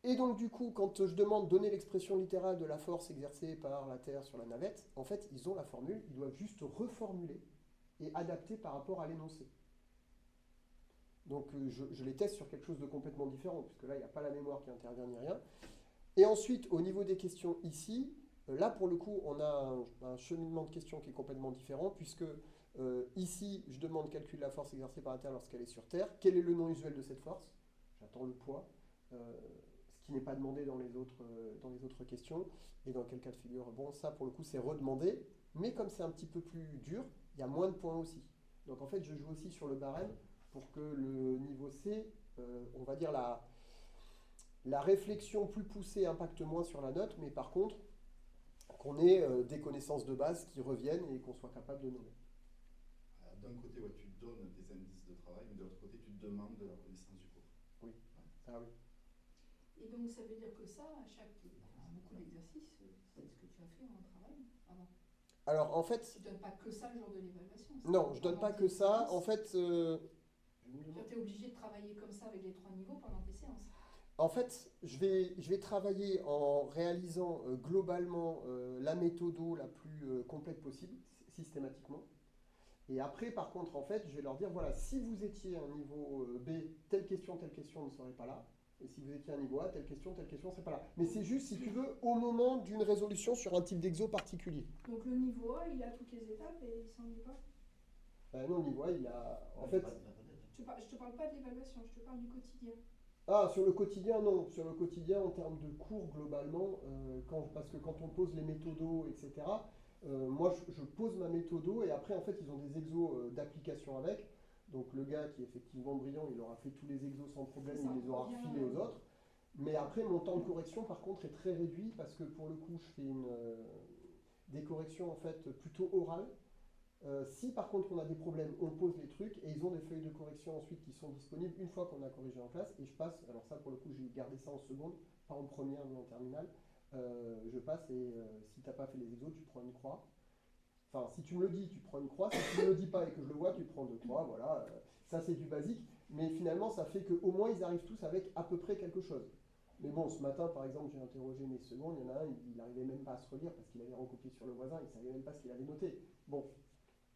Et donc du coup, quand je demande de donner l'expression littérale de la force exercée par la Terre sur la navette, en fait, ils ont la formule, ils doivent juste reformuler et adapter par rapport à l'énoncé. Donc je les teste sur quelque chose de complètement différent, puisque là, il n'y a pas la mémoire qui intervient ni rien. Et ensuite, au niveau des questions ici, Là, pour le coup, on a un cheminement de questions qui est complètement différent, puisque ici, je demande calcul de la force exercée par la Terre lorsqu'elle est sur Terre. Quel est le nom usuel de cette force? J'attends le poids, ce qui n'est pas demandé dans les autres questions. Et dans quel cas de figure? Bon, ça, pour le coup, c'est redemandé, mais comme c'est un petit peu plus dur, il y a moins de points aussi. Donc en fait, je joue aussi sur le barème pour que le niveau C, on va dire la réflexion plus poussée impacte moins sur la note, mais par contre, qu'on ait des connaissances de base qui reviennent et qu'on soit capable de nommer. D'un côté, ouais, tu donnes des indices de travail, mais de l'autre côté, tu demandes de la connaissance du cours. Oui. Ouais. Ah oui. Et donc ça veut dire que ça, à beaucoup d'exercices, c'est ce que tu as fait en travail avant. Alors en fait, Tu ne donnes pas que ça le jour de l'évaluation. non, je donne pas que ça. En fait, Tu es obligé de travailler comme ça avec les 3 niveaux pendant tes séances. En fait, je vais travailler en réalisant globalement la méthodo la plus complète possible, systématiquement. Et après, par contre, en fait, je vais leur dire, voilà, si vous étiez à un niveau B, telle question ne serait pas là. Et si vous étiez à un niveau A, telle question ne serait pas là. Mais c'est juste, si tu veux, au moment d'une résolution sur un type d'exo particulier. Donc le niveau A, il a toutes les étapes et il s'ennuie pas. Non, le niveau A, il a... En fait... Je te parle pas de l'évaluation, je te parle du quotidien. Ah, sur le quotidien, non. Sur le quotidien, en termes de cours, globalement, parce que quand on pose les méthodos, etc., moi, je pose ma méthodo et après, en fait, ils ont des exos d'application avec. Donc, le gars qui est effectivement brillant, il aura fait tous les exos sans problème, il les aura refilés aux autres. Mais après, mon temps de correction, par contre, est très réduit parce que pour le coup, je fais des corrections, en fait, plutôt orales. Si par contre on a des problèmes, on pose les trucs et ils ont des feuilles de correction ensuite qui sont disponibles une fois qu'on a corrigé en classe et je passe, alors ça pour le coup j'ai gardé ça en seconde, pas en première ni en terminale, je passe et si t'as pas fait les exos tu prends une croix. Enfin si tu me le dis tu prends une croix, si tu me le dis pas et que je le vois tu prends 2 croix, voilà, ça c'est du basique, mais finalement ça fait qu'au moins ils arrivent tous avec à peu près quelque chose. Mais bon, ce matin, par exemple, j'ai interrogé mes secondes, il y en a un, il n'arrivait même pas à se relire parce qu'il avait recopié sur le voisin, il ne savait même pas ce qu'il avait noté. Bon,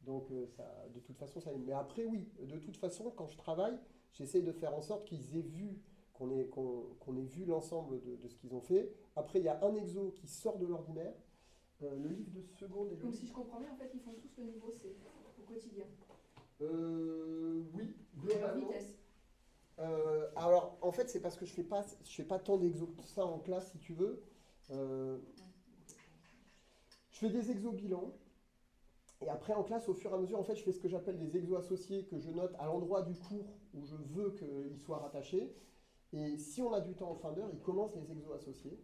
donc ça, de toute façon, ça. Mais après, oui, de toute façon, quand je travaille, j'essaye de faire en sorte qu'ils aient vu, qu'on ait vu l'ensemble de ce qu'ils ont fait. Après, il y a un exo qui sort de l'ordinaire. Le livre de seconde et le Donc livre... si je comprends bien, en fait, ils font tous le niveau C au quotidien. Oui, Leur globalement. vitesse. Alors, en fait, c'est parce que je fais pas tant d'exos que ça en classe, si tu veux. Je fais des exos bilans. Et après, en classe, au fur et à mesure, en fait, je fais ce que j'appelle des exos associés que je note à l'endroit du cours où je veux qu'ils soient rattachés. Et si on a du temps en fin d'heure, ils commencent les exos associés.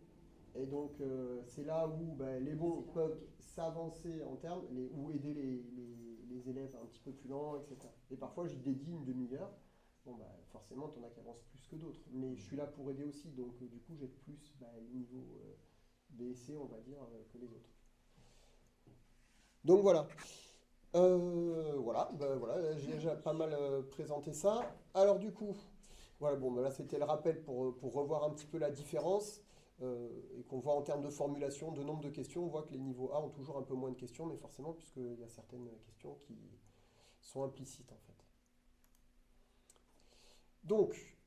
Et donc, c'est là où les bons peuvent s'avancer en termes, ou aider les élèves un petit peu plus lents, etc. Et parfois, j'y dédie une demi-heure. Bon, forcément, t'en as qui avancent plus que d'autres. Mais je suis là pour aider aussi. Donc, du coup, j'ai plus le niveau B et C, on va dire, que les autres. Donc voilà. Voilà, j'ai déjà pas mal présenté ça. Alors du coup, voilà, bon, là c'était le rappel pour revoir un petit peu la différence et qu'on voit en termes de formulation, de nombre de questions, on voit que les niveaux A ont toujours un peu moins de questions, mais forcément puisqu'il y a certaines questions qui sont implicites en fait. Donc,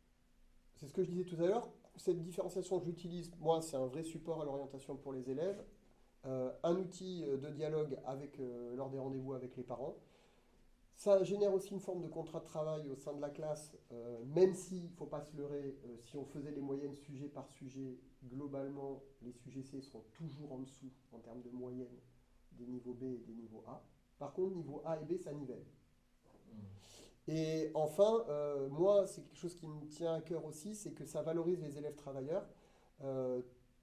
c'est ce que je disais tout à l'heure, cette différenciation que j'utilise, moi c'est un vrai support à l'orientation pour les élèves. Un outil de dialogue lors des rendez-vous avec les parents. Ça génère aussi une forme de contrat de travail au sein de la classe, même si, il ne faut pas se leurrer, si on faisait les moyennes sujet par sujet, globalement, les sujets C seront toujours en dessous en termes de moyenne des niveaux B et des niveaux A. Par contre, niveau A et B, ça nivelle. Et enfin, moi, c'est quelque chose qui me tient à cœur aussi, c'est que ça valorise les élèves travailleurs.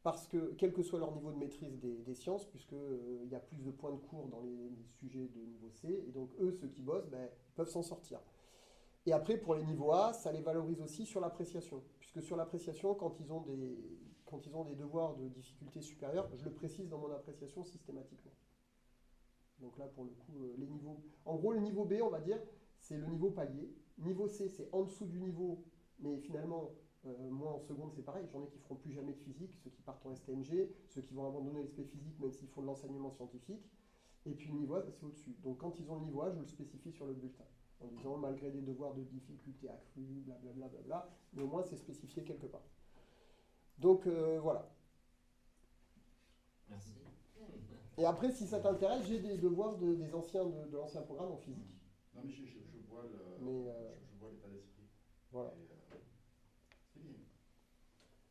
Parce que, quel que soit leur niveau de maîtrise des sciences, puisqu'il y a plus de points de cours dans les sujets de niveau C, et donc eux, ceux qui bossent, peuvent s'en sortir. Et après, pour les niveaux A, ça les valorise aussi sur l'appréciation, puisque sur l'appréciation, quand ils ont des devoirs de difficulté supérieure, je le précise dans mon appréciation systématiquement. Donc là, pour le coup, les niveaux... En gros, le niveau B, on va dire, c'est le niveau palier. Niveau C, c'est en dessous du niveau, mais finalement... moi en seconde c'est pareil, j'en ai qui feront plus jamais de physique, ceux qui partent en STMG, ceux qui vont abandonner l'esprit physique même s'ils font de l'enseignement scientifique, et puis le niveau A c'est au-dessus. Donc quand ils ont le niveau A, je le spécifie sur le bulletin, en disant malgré des devoirs de difficulté accrue, blablabla, bla, mais au moins c'est spécifié quelque part. Donc voilà. Merci. Et après, si ça t'intéresse, j'ai des devoirs des anciens de l'ancien programme en physique. Non, mais je vois Mais je vois l'état d'esprit. voilà. Et, c'est bien.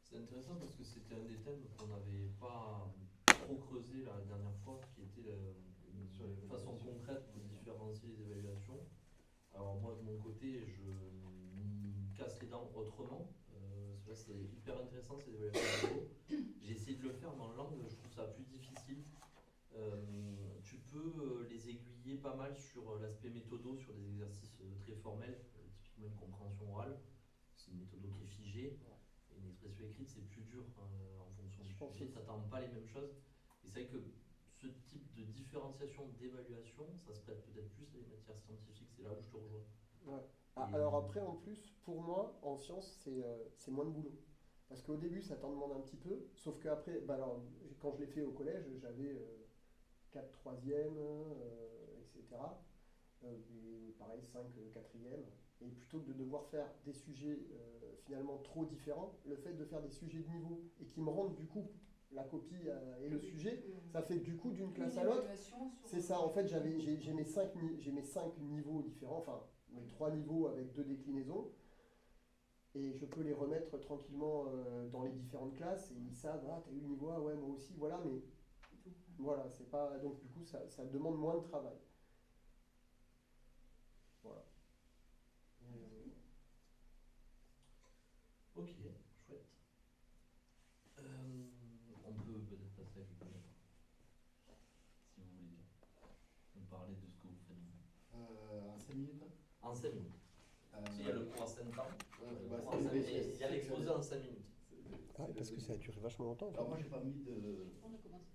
C'est intéressant parce que c'était un des thèmes qu'on n'avait pas trop creusé la dernière fois, qui était une façon concrète de différencier les évaluations. Alors moi de mon côté, je m'y casse les dents autrement. C'est vrai que c'est hyper intéressant ces évaluations de niveau. J'ai essayé de le faire, mais en langue, je trouve ça plus difficile. Tu peux les aiguiller pas mal sur l'aspect méthodo, sur des exercices très formels, typiquement une compréhension orale. C'est une méthode qui est figée. Et une expression écrite, c'est plus dur en fonction du sujet. Ça t'attend pas les mêmes choses. Et c'est vrai que ce type de différenciation d'évaluation, ça se prête peut-être plus à des matières scientifiques. C'est là où je te rejoins. Ouais. Alors après, en plus, pour moi, en sciences, c'est moins de boulot. Parce qu'au début, ça t'en demande un petit peu. Sauf qu'après, alors, quand je l'ai fait au collège, j'avais 4 troisièmes, etc. Et pareil, 5 quatrièmes. Et plutôt que de devoir faire des sujets finalement trop différents, le fait de faire des sujets de niveau et qui me rendent du coup la copie et le sujet, ça fait du coup d'une classe à l'autre. C'est ça, en fait, j'ai mes 5 niveaux différents, enfin mes 3 niveaux avec 2 déclinaisons. Et je peux les remettre tranquillement dans les différentes classes et ils savent, ah, t'as eu le niveau A, ouais, moi aussi, voilà, mais voilà, c'est pas. Donc du coup, ça demande moins de travail. Voilà. Ok, chouette. On peut peut-être passer à quelqu'un d'autre, si vous voulez bien. Nous parler de ce que vous faites. En 5 minutes. En 5 minutes. Il y a le cours en 5 ans. Il y a l'exposé en 5 minutes. Ah, parce que ça a duré vachement longtemps. Alors moi j'ai pas mis de. On a commencé.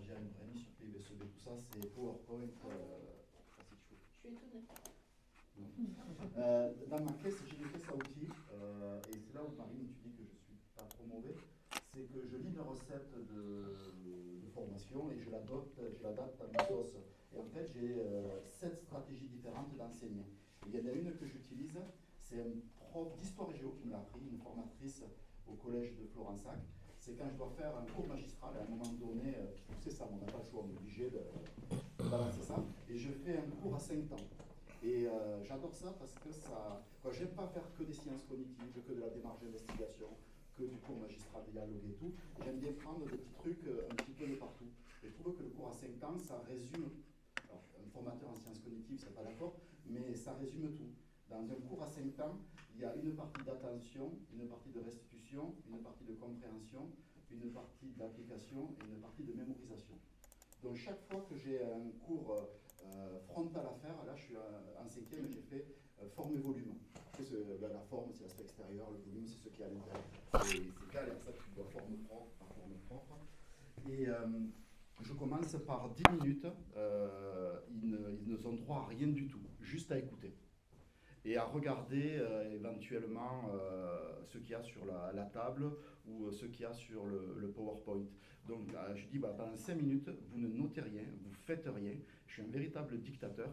J'ai rien mis sur PVSEB, tout ça, c'est PowerPoint. Je suis étonnée. Dans ma caisse, j'ai une caisse à outils, et c'est là où Marine, tu dis que je suis pas trop mauvais, c'est que je lis une recette de formation et je l'adapte à ma sauce. Et en fait, j'ai 7 stratégies différentes d'enseigner. Il y en a une que j'utilise, c'est un prof d'histoire géo qui me l'a appris, une formatrice au collège de Florensac. C'est quand je dois faire un cours magistral, à un moment donné, c'est ça, on n'a pas le choix, on est obligé de balancer ça. Et je fais un cours à 5 temps. Et j'adore ça parce que ça. J'aime pas faire que des sciences cognitives, que de la démarche d'investigation, que du cours magistral dialogue et tout. J'aime bien prendre des petits trucs un petit peu de partout. Et je trouve que le cours à 5 ans, ça résume. Alors, un formateur en sciences cognitives, c'est pas d'accord, mais ça résume tout. Dans un cours à 5 ans, il y a une partie d'attention, une partie de restitution, une partie de compréhension, une partie d'application et une partie de mémorisation. Donc chaque fois que j'ai un cours frontal à faire, là je suis en 5e et j'ai fait forme et volume. La forme c'est l'aspect extérieur, le volume c'est ce qui est à l'intérieur. C'est calé à ça que tu dois forme propre par forme propre. Et je commence par 10 minutes, ils ne sont droit à rien du tout, juste à écouter. Et à regarder éventuellement ce qu'il y a sur la table ou ce qu'il y a sur le PowerPoint. Donc je dis, pendant 5 minutes, vous ne notez rien, vous faites rien. Je suis un véritable dictateur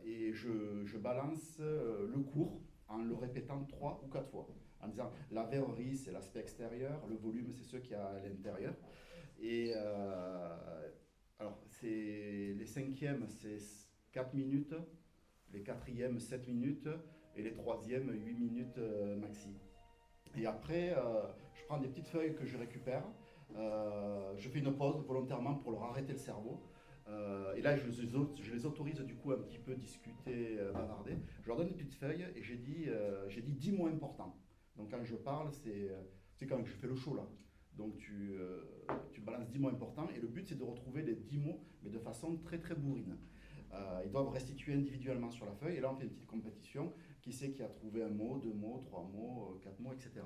et je balance le cours en le répétant 3 ou 4 fois. En disant, la verrerie, c'est l'aspect extérieur, le volume, c'est ce qu'il y a à l'intérieur. Et alors, les 5e, c'est 4 minutes. Les 4e, 7 minutes, et les 3e, 8 minutes maxi. Et après, je prends des petites feuilles que je récupère, je fais une pause volontairement pour leur arrêter le cerveau, et là, je les autorise du coup un petit peu discuter, bavarder. Je leur donne des petites feuilles, et j'ai dit 10 mots importants. Donc quand je parle, c'est quand je fais le show là. Donc tu balances 10 mots importants, et le but c'est de retrouver les 10 mots, mais de façon très très bourrine. Ils doivent restituer individuellement sur la feuille, et là on fait une petite compétition, qui c'est qui a trouvé un mot, 2 mots, 3 mots, 4 mots, etc.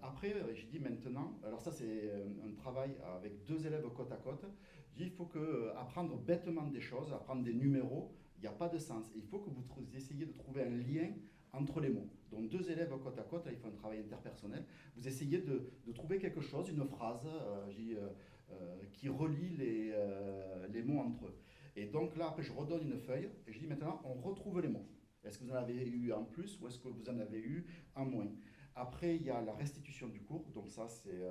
Après, j'ai dit maintenant, alors ça c'est un travail avec 2 élèves côte à côte, j'ai dit il faut que apprendre bêtement des choses, apprendre des numéros, il n'y a pas de sens, il faut que vous essayiez de trouver un lien entre les mots. Donc 2 élèves côte à côte, là, il faut un travail interpersonnel, vous essayez de trouver quelque chose, une phrase qui relie les mots entre eux. Et donc là, après, je redonne une feuille et je dis maintenant, on retrouve les mots. Est-ce que vous en avez eu en plus ou est-ce que vous en avez eu en moins? Après, il y a la restitution du cours. Donc ça, c'est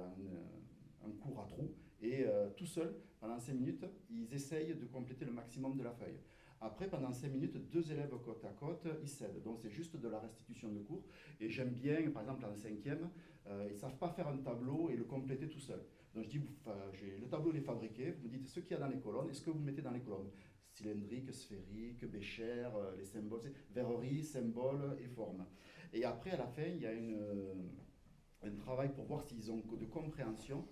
un cours à trous. Et tout seul, pendant 5 minutes, ils essayent de compléter le maximum de la feuille. Après, pendant 5 minutes, 2 élèves côte à côte, ils cèdent. Donc c'est juste de la restitution de cours. Et j'aime bien, par exemple en 5e, ils ne savent pas faire un tableau et le compléter tout seul. Donc je dis, le tableau il est fabriqué, vous me dites ce qu'il y a dans les colonnes, et ce que vous mettez dans les colonnes. Cylindrique, sphérique, bécher, les symboles, verrerie, symboles et formes. Et après, à la fin, il y a un travail pour voir s'ils ont de compréhension.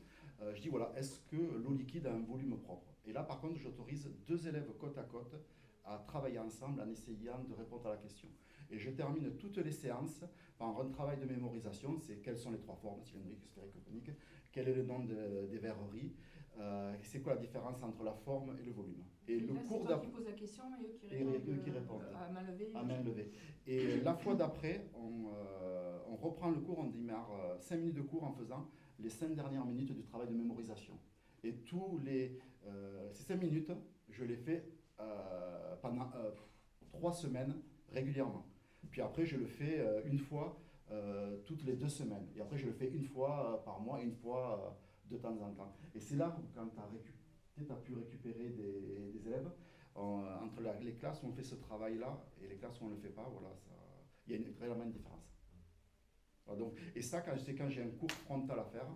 Je dis, voilà, est-ce que l'eau liquide a un volume propre? Et là, par contre, j'autorise 2 élèves côte à côte à travailler ensemble en essayant de répondre à la question. Et je termine toutes les séances par un travail de mémorisation, c'est quelles sont les 3 formes, cylindrique, sphérique, conique, quel est le nom des verreries, c'est quoi la différence entre la forme et le volume. Et le là, cours c'est toi qui poses la question et eux qui répondent, à main levée. à main levée. Et la fois d'après, on reprend le cours, on démarre 5 minutes de cours en faisant les 5 dernières minutes du travail de mémorisation. Et ces 5 minutes, je les fais pendant 3 semaines régulièrement. Puis après, je le fais une fois toutes les 2 semaines. Et après, je le fais une fois par mois, une fois de temps en temps. Et c'est là où, quand tu as pu récupérer des élèves, entre les classes où on fait ce travail-là et les classes où on ne le fait pas, voilà, il y a vraiment une différence. Voilà, donc, et ça, quand j'ai un cours frontal à faire,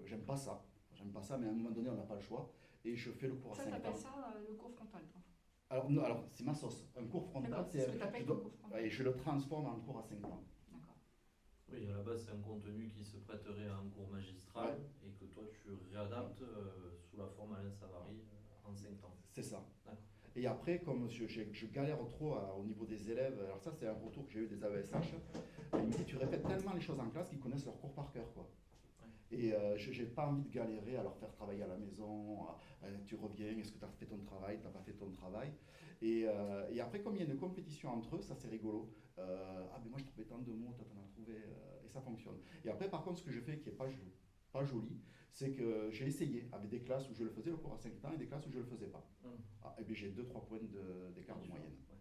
j'aime pas ça. J'aime pas ça, mais à un moment donné, on n'a pas le choix. Et je fais le cours à Ça, 5 t'appelles ans. ça le cours frontal, toi. Alors, non, alors c'est ma sauce. Un cours frontal, D'accord, c'est ce que t'appelles le cours frontal. et je le transforme en cours à 5 ans. D'accord. Oui, à la base, c'est un contenu qui se prêterait à un cours magistral et que toi, tu réadaptes sous la forme Alain Savary en 5 ans. C'est ça. D'accord. Et après, comme je galère trop au niveau des élèves, alors ça, c'est un retour que j'ai eu des AESH, ils me disent, tu répètes tellement les choses en classe qu'ils connaissent leur cours par cœur, quoi. Et je n'ai pas envie de galérer à leur faire travailler à la maison, tu reviens, est-ce que tu as fait ton travail, tu n'as pas fait ton travail. Et après, comme il y a une compétition entre eux, ça c'est rigolo. Ah ben moi je trouvais tant de mots, toi t'en as trouvé, et ça fonctionne. Et après par contre ce que je fais qui n'est pas joli, c'est que j'ai essayé avec des classes où je le faisais le cours à 5 ans et des classes où je ne le faisais pas. Et bien j'ai 2-3 points d'écart de moyenne. Ouais.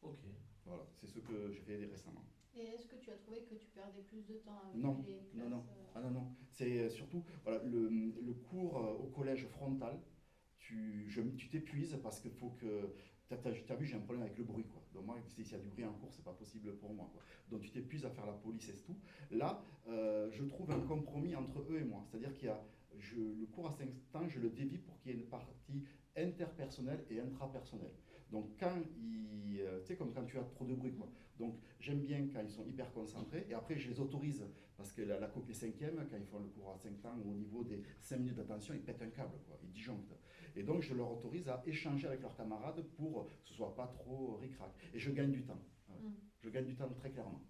Ok. Voilà, c'est ce que j'ai fait récemment. Et est-ce que tu as trouvé que tu perdais plus de temps avec Non, les classes non. Ah non, non. C'est surtout voilà, le cours au collège frontal, tu t'épuises parce qu'il faut que. T'as vu, j'ai un problème avec le bruit, quoi. Donc moi, s'il y a du bruit en cours, c'est pas possible pour moi, quoi. Donc tu t'épuises à faire la police et tout. Là, je trouve un compromis entre eux et moi. C'est-à-dire qu'il y a le cours à 5 ans, je le dévie pour qu'il y ait une partie interpersonnelle et intrapersonnelle. Donc quand tu sais, comme quand tu as trop de bruit, quoi. Donc j'aime bien quand ils sont hyper concentrés, et après je les autorise, parce que la copie 5e, quand ils font le cours à 5 ans, au niveau des 5 minutes d'attention, ils pètent un câble, quoi, ils disjonctent. Et donc je leur autorise à échanger avec leurs camarades pour que ce soit pas trop ric-rac. Et je gagne du temps. Je gagne du temps très clairement.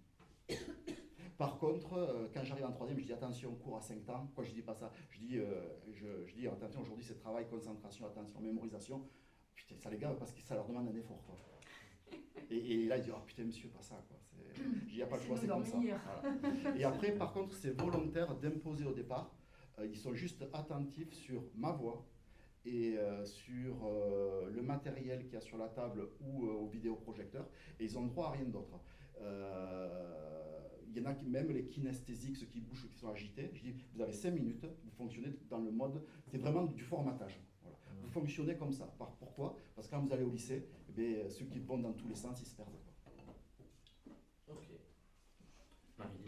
Par contre, quand j'arrive en 3e, je dis attention, cours à 5 ans. Pourquoi je dis pas ça? Je dis attention, aujourd'hui c'est travail, concentration, attention, mémorisation. Putain, ça les gave parce que ça leur demande un effort, quoi. Et là, ils disent, oh putain, monsieur, pas ça, quoi. Il n'y a pas le choix, c'est comme ça. Voilà. Et après, par contre, c'est volontaire d'imposer au départ. Ils sont juste attentifs sur ma voix et sur le matériel qu'il y a sur la table ou au vidéoprojecteur. Et ils ont droit à rien d'autre. Il y en a qui, même les kinesthésiques, ceux qui bougent, qui sont agités, je dis, vous avez 5 minutes, vous fonctionnez dans le mode, c'est vraiment du formatage. Voilà. Vous fonctionnez comme ça. Pourquoi? Parce que quand vous allez au lycée, eh bien, ceux qui vont dans tous les sens, ils se perdent. Ok. Marie.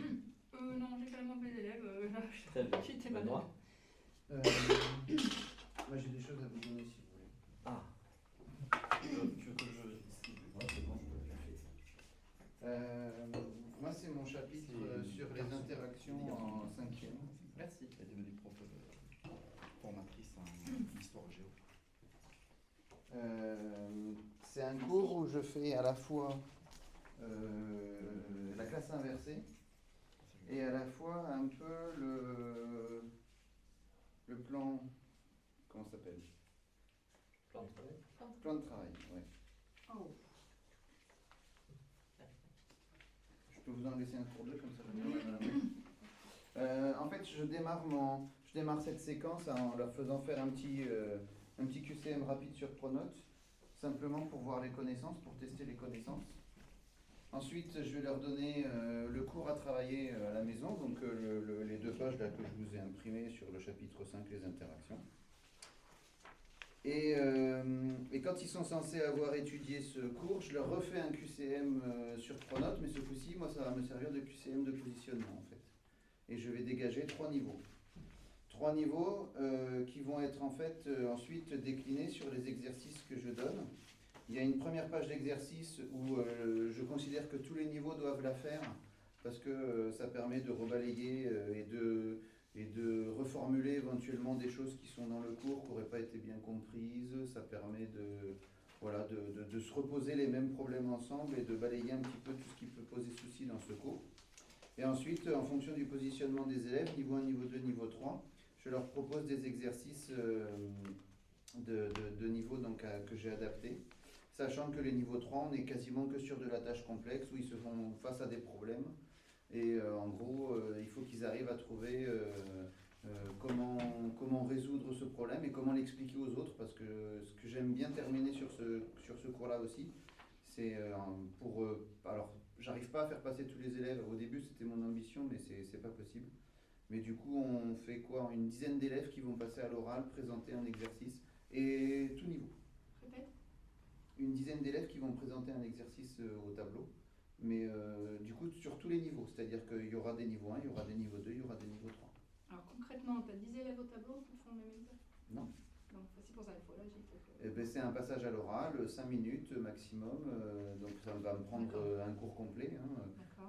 Non, j'ai fait la mauvaise élève. Très bien. J'étais Benoît. malade. Moi j'ai des choses à vous donner si vous voulez. Ah. Tu veux que je distribue? Ouais, c'est bon, je fais. Moi c'est mon chapitre sur les interactions en 5e. Merci. Elle est devenue prof formatrice en histoire géo. C'est un cours où je fais à la fois la classe inversée et à la fois un peu le plan, comment ça s'appelle? Plan de travail. Plan de travail, ouais. Oh. Je peux vous en laisser un pour deux comme ça. En fait, je démarre cette séquence en leur faisant faire un petit QCM rapide sur Pronote, simplement pour voir les connaissances, pour tester les connaissances. Ensuite, je vais leur donner le cours à travailler à la maison, donc les 2 pages là, que je vous ai imprimées sur le chapitre 5, les interactions. Et quand ils sont censés avoir étudié ce cours, je leur refais un QCM sur Pronote, mais ce coup-ci, moi, ça va me servir de QCM de positionnement, en fait. Et je vais dégager 3 niveaux. 3 niveaux qui vont être, en fait, ensuite déclinés sur les exercices que je donne. Il y a une première page d'exercice où je considère que tous les niveaux doivent la faire, parce que ça permet de rebalayer et de reformuler éventuellement des choses qui sont dans le cours, qui n'auraient pas été bien comprises. Ça permet voilà, de se reposer les mêmes problèmes ensemble et de balayer un petit peu tout ce qui peut poser souci dans ce cours. Et ensuite, en fonction du positionnement des élèves, niveau 1, niveau 2, niveau 3, je leur propose des exercices de niveau donc, que j'ai adaptés. Sachant que les niveaux 3, on est quasiment que sur de la tâche complexe, où ils se font face à des problèmes. Et en gros, il faut qu'ils arrivent à trouver comment résoudre ce problème et comment l'expliquer aux autres. Parce que ce que j'aime bien terminer sur ce cours-là aussi, c'est alors, j'arrive pas à faire passer tous les élèves. Au début, c'était mon ambition, mais c'est pas possible. Mais du coup, on fait quoi? Une dizaine d'élèves qui vont passer à l'oral, présenter un exercice, et tout niveau. Répète. Une dizaine d'élèves qui vont présenter un exercice au tableau, mais du coup sur tous les niveaux, c'est-à-dire qu'il y aura des niveaux 1, il y aura des niveaux 2, il y aura des niveaux 3. Alors concrètement, tu as 10 élèves au tableau qui font le même exercice? Non. Donc c'est pour ça qu'il faut l'agir. C'est un passage à l'oral, 5 minutes maximum, donc ça va me prendre un cours complet,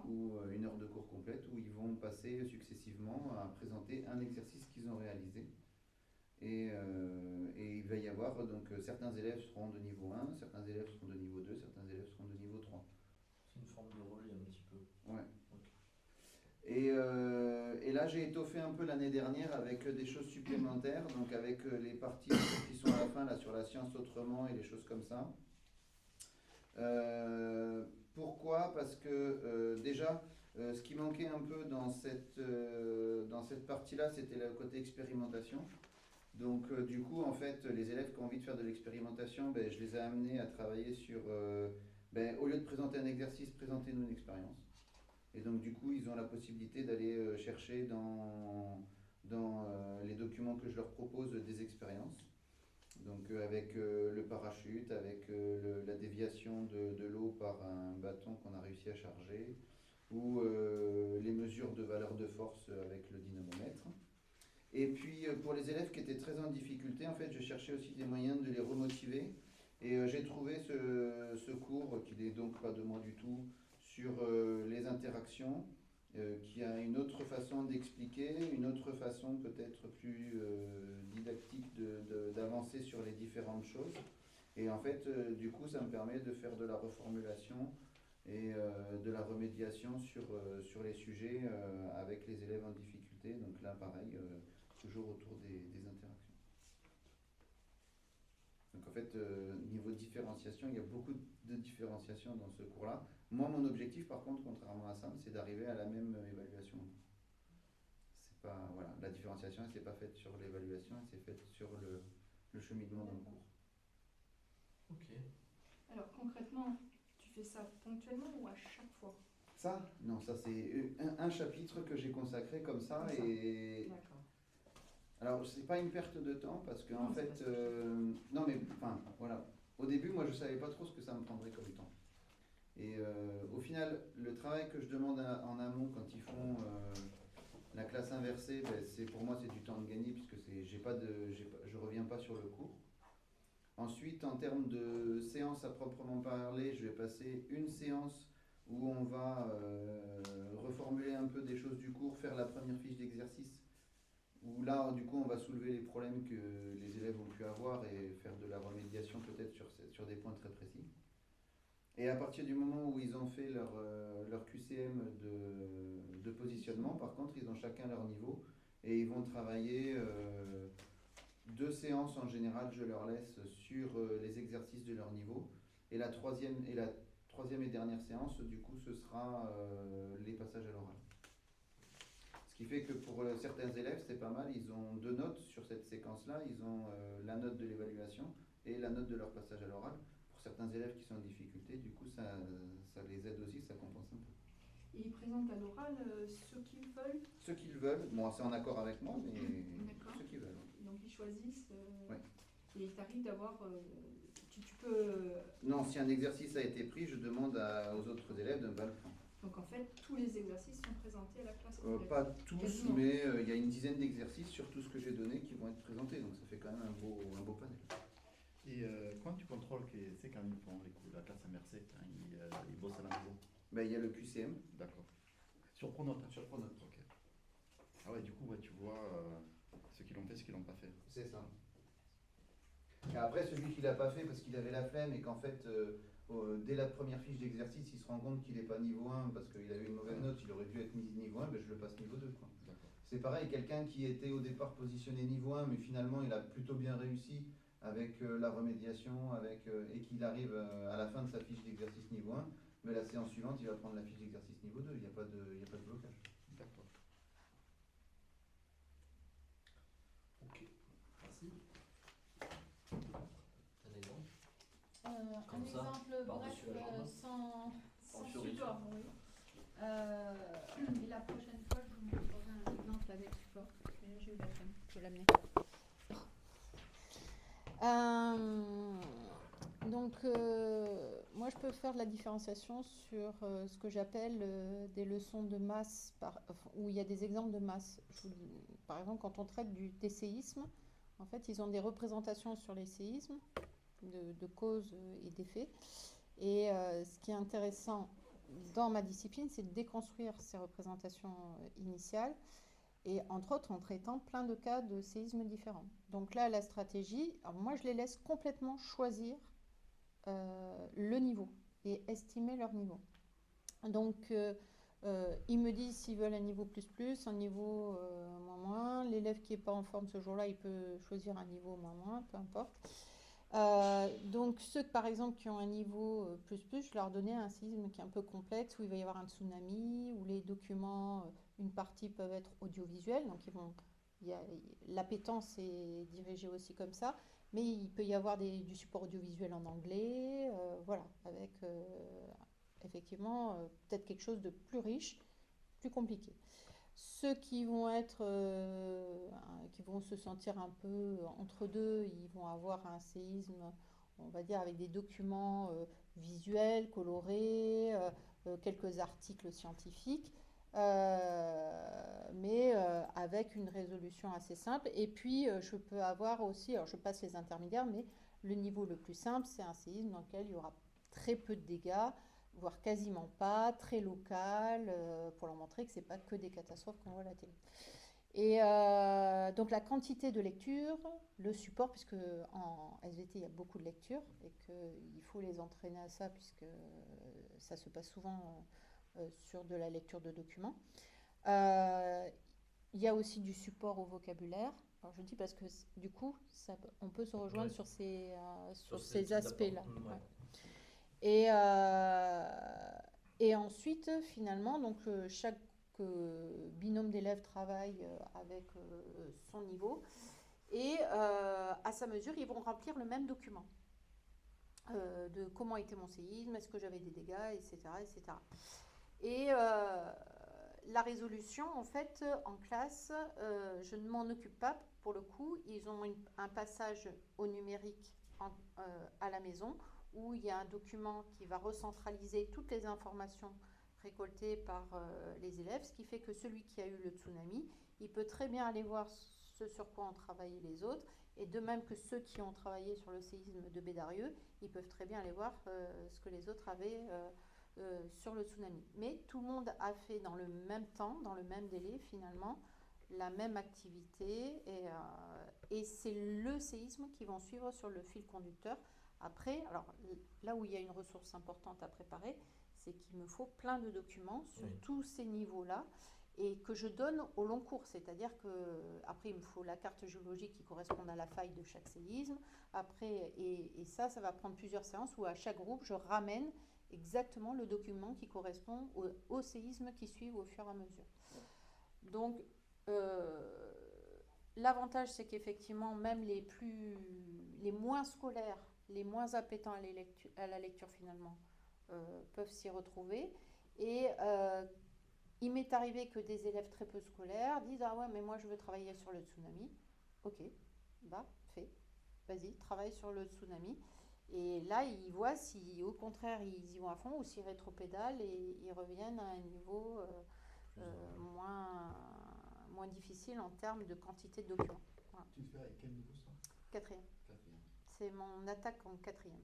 ou 1 heure de cours complète, où ils vont passer successivement à présenter un exercice qu'ils ont réalisé. Et il va y avoir, donc certains élèves seront de niveau 1, certains élèves seront de niveau 2, certains élèves seront de niveau 3. C'est une forme de relais un petit peu. Ouais. Okay. Et là, j'ai étoffé un peu l'année dernière avec des choses supplémentaires, donc avec les parties qui sont à la fin, là, sur la science autrement et les choses comme ça. Pourquoi? Parce que déjà, ce qui manquait un peu dans cette partie-là, c'était le côté expérimentation. Donc du coup, en fait, les élèves qui ont envie de faire de l'expérimentation, je les ai amenés à travailler sur, au lieu de présenter un exercice, présentez-nous une expérience. Et donc du coup, ils ont la possibilité d'aller chercher dans les documents que je leur propose des expériences. Donc avec le parachute, avec la déviation de l'eau par un bâton qu'on a réussi à charger, ou les mesures de valeur de force avec le dynamomètre. Et puis pour les élèves qui étaient très en difficulté, en fait, je cherchais aussi des moyens de les remotiver. Et j'ai trouvé ce cours, qui n'est donc pas de moi du tout, sur les interactions, qui a une autre façon d'expliquer, une autre façon peut-être plus didactique d'avancer sur les différentes choses. Et en fait, du coup, ça me permet de faire de la reformulation et de la remédiation sur les sujets avec les élèves en difficulté. Donc là, pareil, toujours autour des interactions. Donc en fait, niveau différenciation, il y a beaucoup de différenciation dans ce cours-là. Moi, mon objectif, par contre, contrairement à Sam, c'est d'arriver à la même évaluation. C'est pas, voilà, la différenciation, elle ne s'est pas faite sur l'évaluation, elle s'est faite sur le cheminement dans le cours. Ok. Alors concrètement, tu fais ça ponctuellement ou à chaque fois? Ça? Non, ça c'est un chapitre que j'ai consacré comme ça. Et... D'accord. Alors, c'est pas une perte de temps parce que, Non, en fait, non, mais enfin, voilà. Au début, moi, je savais pas trop ce que ça me prendrait comme temps. Et au final, le travail que je demande en amont quand ils font la classe inversée, pour moi, c'est du temps de gagner puisque je reviens pas sur le cours. Ensuite, en termes de séance à proprement parler, je vais passer une séance où on va reformuler un peu des choses du cours, faire la première fiche d'exercice. Où là, du coup, on va soulever les problèmes que les élèves ont pu avoir et faire de la remédiation peut-être sur des points très précis. Et à partir du moment où ils ont fait leur QCM de positionnement, par contre, ils ont chacun leur niveau et ils vont travailler 2 séances en général, je leur laisse sur les exercices de leur niveau. Et la troisième et dernière séance, du coup, ce sera les passages à l'oral. Ce qui fait que pour certains élèves, c'est pas mal, ils ont 2 notes sur cette séquence-là. Ils ont la note de l'évaluation et la note de leur passage à l'oral. Pour certains élèves qui sont en difficulté, du coup, ça les aide aussi, ça compense un peu. Et ils présentent à l'oral ceux qu'ils veulent. Ceux qui le veulent, bon, c'est en accord avec moi, mais D'accord. ceux qui veulent. Donc ils choisissent. Ouais. Et il t'arrive d'avoir. Tu peux. Non, si un exercice a été pris, je demande aux autres élèves de ne pas le prendre. Donc en fait, tous les exercices sont présentés à la classe. Pas tous, Quasiment. mais il y a une dizaine d'exercices sur tout ce que j'ai donné qui vont être présentés, donc ça fait quand même un beau panel. Et comment tu contrôles que c'est quand ils font la classe MRC, quand ils bossent à la maison? Ben, il y a le QCM. D'accord. Sur Pronote, hein? Sur Pronote. Ok. Ah ouais, du coup, ouais, tu vois ceux qui l'ont fait, ceux qui l'ont pas fait. C'est ça. Et après, celui qui l'a pas fait parce qu'il avait la flemme et qu'en fait, dès la première fiche d'exercice, il se rend compte qu'il n'est pas niveau 1 parce qu'il a eu une mauvaise note, il aurait dû être mis niveau 1, ben je le passe niveau 2. Quoi. D'accord. C'est pareil, quelqu'un qui était au départ positionné niveau 1, mais finalement il a plutôt bien réussi avec la remédiation, et qu'il arrive à la fin de sa fiche d'exercice niveau 1, mais la séance suivante, il va prendre la fiche d'exercice niveau 2, il n'y a pas de blocage. D'accord. Ok. Merci. Un exemple? Un Comme ça, exemple par-dessus bref, la jambe. sans sur les support. Oui. Et la prochaine fois, je vous montrerai un exemple avec support. Mais là, j'ai eu la flemme, je vais l'amener. Moi, je peux faire de la différenciation sur ce que j'appelle des leçons de masse, où il y a des exemples de masse. Par exemple, quand on traite des séismes, en fait, ils ont des représentations sur les séismes, de causes et d'effets. Et ce qui est intéressant dans ma discipline, c'est de déconstruire ces représentations initiales, et entre autres en traitant plein de cas de séismes différents. Donc là, la stratégie, alors moi je les laisse complètement choisir le niveau et estimer leur niveau. Donc ils me disent s'ils veulent un niveau plus, un niveau moins. L'élève qui n'est pas en forme ce jour-là, il peut choisir un niveau moins, peu importe. Donc ceux par exemple qui ont un niveau plus, je leur donnais un séisme qui est un peu complexe, où il va y avoir un tsunami, où les documents, une partie peuvent être audiovisuels, donc l'appétence est dirigée aussi comme ça, mais il peut y avoir du support audiovisuel en anglais, voilà, avec effectivement peut-être quelque chose de plus riche, plus compliqué. Ceux qui vont qui vont se sentir un peu entre deux, ils vont avoir un séisme, on va dire, avec des documents visuels, colorés, quelques articles scientifiques, mais avec une résolution assez simple. Et puis, je peux avoir aussi, alors je passe les intermédiaires, mais le niveau le plus simple, c'est un séisme dans lequel il y aura très peu de dégâts, voire quasiment pas, très local, pour leur montrer que c'est pas que des catastrophes qu'on voit à la télé. Et donc la quantité de lecture, le support, puisque en SVT il y a beaucoup de lectures et qu'il faut les entraîner à ça, puisque ça se passe souvent sur de la lecture de documents. Il y a aussi du support au vocabulaire. Alors je dis parce que du coup, on peut se rejoindre sur ces aspects-là. Ouais. Et ensuite, finalement, donc chaque binôme d'élèves travaille avec son niveau, et à sa mesure, ils vont remplir le même document de comment était mon séisme, est-ce que j'avais des dégâts, etc., etc. Et la résolution, en fait, en classe, je ne m'en occupe pas pour le coup. Ils ont un passage au numérique à la maison, où il y a un document qui va recentraliser toutes les informations récoltées par les élèves, ce qui fait que celui qui a eu le tsunami, il peut très bien aller voir ce sur quoi ont travaillé les autres, et de même que ceux qui ont travaillé sur le séisme de Bédarieux, ils peuvent très bien aller voir ce que les autres avaient sur le tsunami. Mais tout le monde a fait dans le même temps, dans le même délai finalement, la même activité, et c'est le séisme qui vont suivre sur le fil conducteur. Après, alors là où il y a une ressource importante à préparer, c'est qu'il me faut plein de documents sur tous ces niveaux-là, et que je donne au long cours. C'est-à-dire qu'après, il me faut la carte géologique qui correspond à la faille de chaque séisme. Après, et ça va prendre plusieurs séances où à chaque groupe, je ramène exactement le document qui correspond au séisme qui suivent au fur et à mesure. Donc, l'avantage, c'est qu'effectivement, même les moins scolaires les moins appétents à la lecture finalement peuvent s'y retrouver. Et il m'est arrivé que des élèves très peu scolaires disent ah ouais mais moi je veux travailler sur le tsunami. Ok, bah fais, vas-y travaille sur le tsunami. Et là ils voient si au contraire ils y vont à fond ou s'ils rétropédalent et ils reviennent à un niveau moins difficile en termes de quantité de documents. Voilà. Tu le fais avec quel niveau ça? Quatrième. Quatrième. C'est mon attaque en quatrième.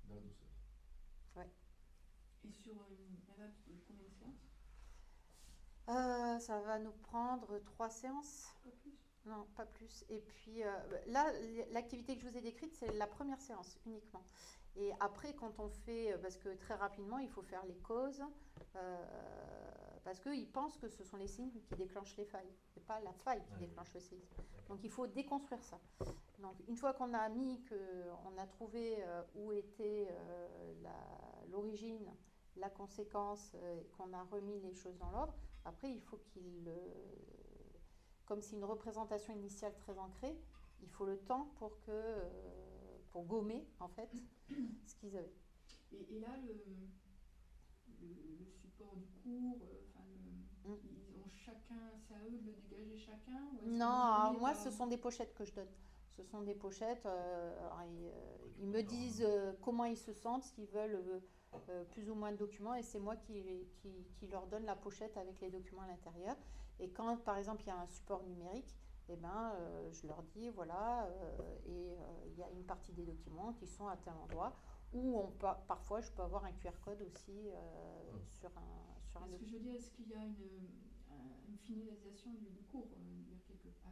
Dans la douceur. Ouais. Et sur une élève de combien de séances? Ça va nous prendre 3 séances. Pas plus? Non, pas plus. Et puis là, l'activité que je vous ai décrite, c'est la première séance uniquement. Et après, quand on fait, parce que très rapidement, il faut faire les causes, parce qu'ils pensent que ce sont les signes qui déclenchent les failles, et pas la faille qui déclenche le séisme. Donc il faut déconstruire ça. Donc une fois qu'on a on a trouvé où était l'origine, la conséquence, et qu'on a remis les choses dans l'ordre, après il faut comme c'est une représentation initiale très ancrée, il faut le temps pour gommer en fait ce qu'ils avaient. Et là, le support du cours, ils ont chacun, c'est à eux de le dégager chacun ou est-ce que Non, vous alors donnez moi par- ce sont des pochettes que je donne. Ce sont des pochettes, alors, ils me disent comment ils se sentent, s'ils veulent plus ou moins de documents, et c'est moi qui leur donne la pochette avec les documents à l'intérieur. Et quand par exemple il y a un support numérique, eh ben, je leur dis voilà, il y a une partie des documents qui sont à tel endroit, ou parfois je peux avoir un QR code aussi sur un Est-ce que document. je veux dire, est-ce qu'il y a une finalisation du cours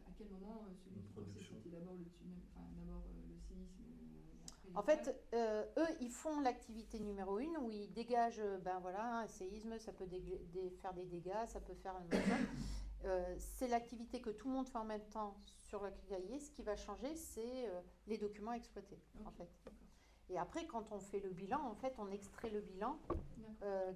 à quel moment celui Une qui pensait que production. c'était d'abord le tsunami, d'abord le séisme et après les En failles. fait, eux, ils font l'activité numéro 1 où ils dégagent, ben voilà, un séisme, ça peut faire des dégâts, ça peut faire un machin. C'est l'activité que tout le monde fait en même temps sur le cahier. Ce qui va changer, c'est les documents exploités, en Ok, fait. d'accord. Et après, quand on fait le bilan, en fait, on extrait le bilan D'accord.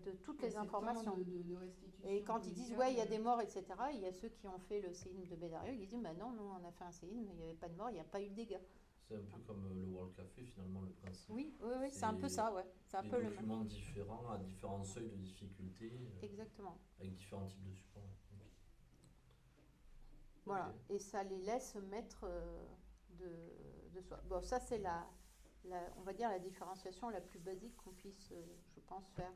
de toutes Ouais, les c'est le temps informations. de restitution Et quand ils disent, médicale, ouais, il y a des morts, etc., il y a ceux qui ont fait le séisme de Bédarieux, ils disent, bah non, nous, on a fait un séisme, il n'y avait pas de mort, il n'y a pas eu de dégâts. C'est un peu comme le World Café, finalement, le principe. Oui, c'est un peu ça, ouais. C'est un Des peu le même. documents différents, à différents seuils de difficulté, Exactement. avec différents types de supports. Ok. Voilà. Ok. Et ça les laisse mettre de soi. Bon, ça, c'est on va dire, la différenciation la plus basique qu'on puisse, je pense, faire.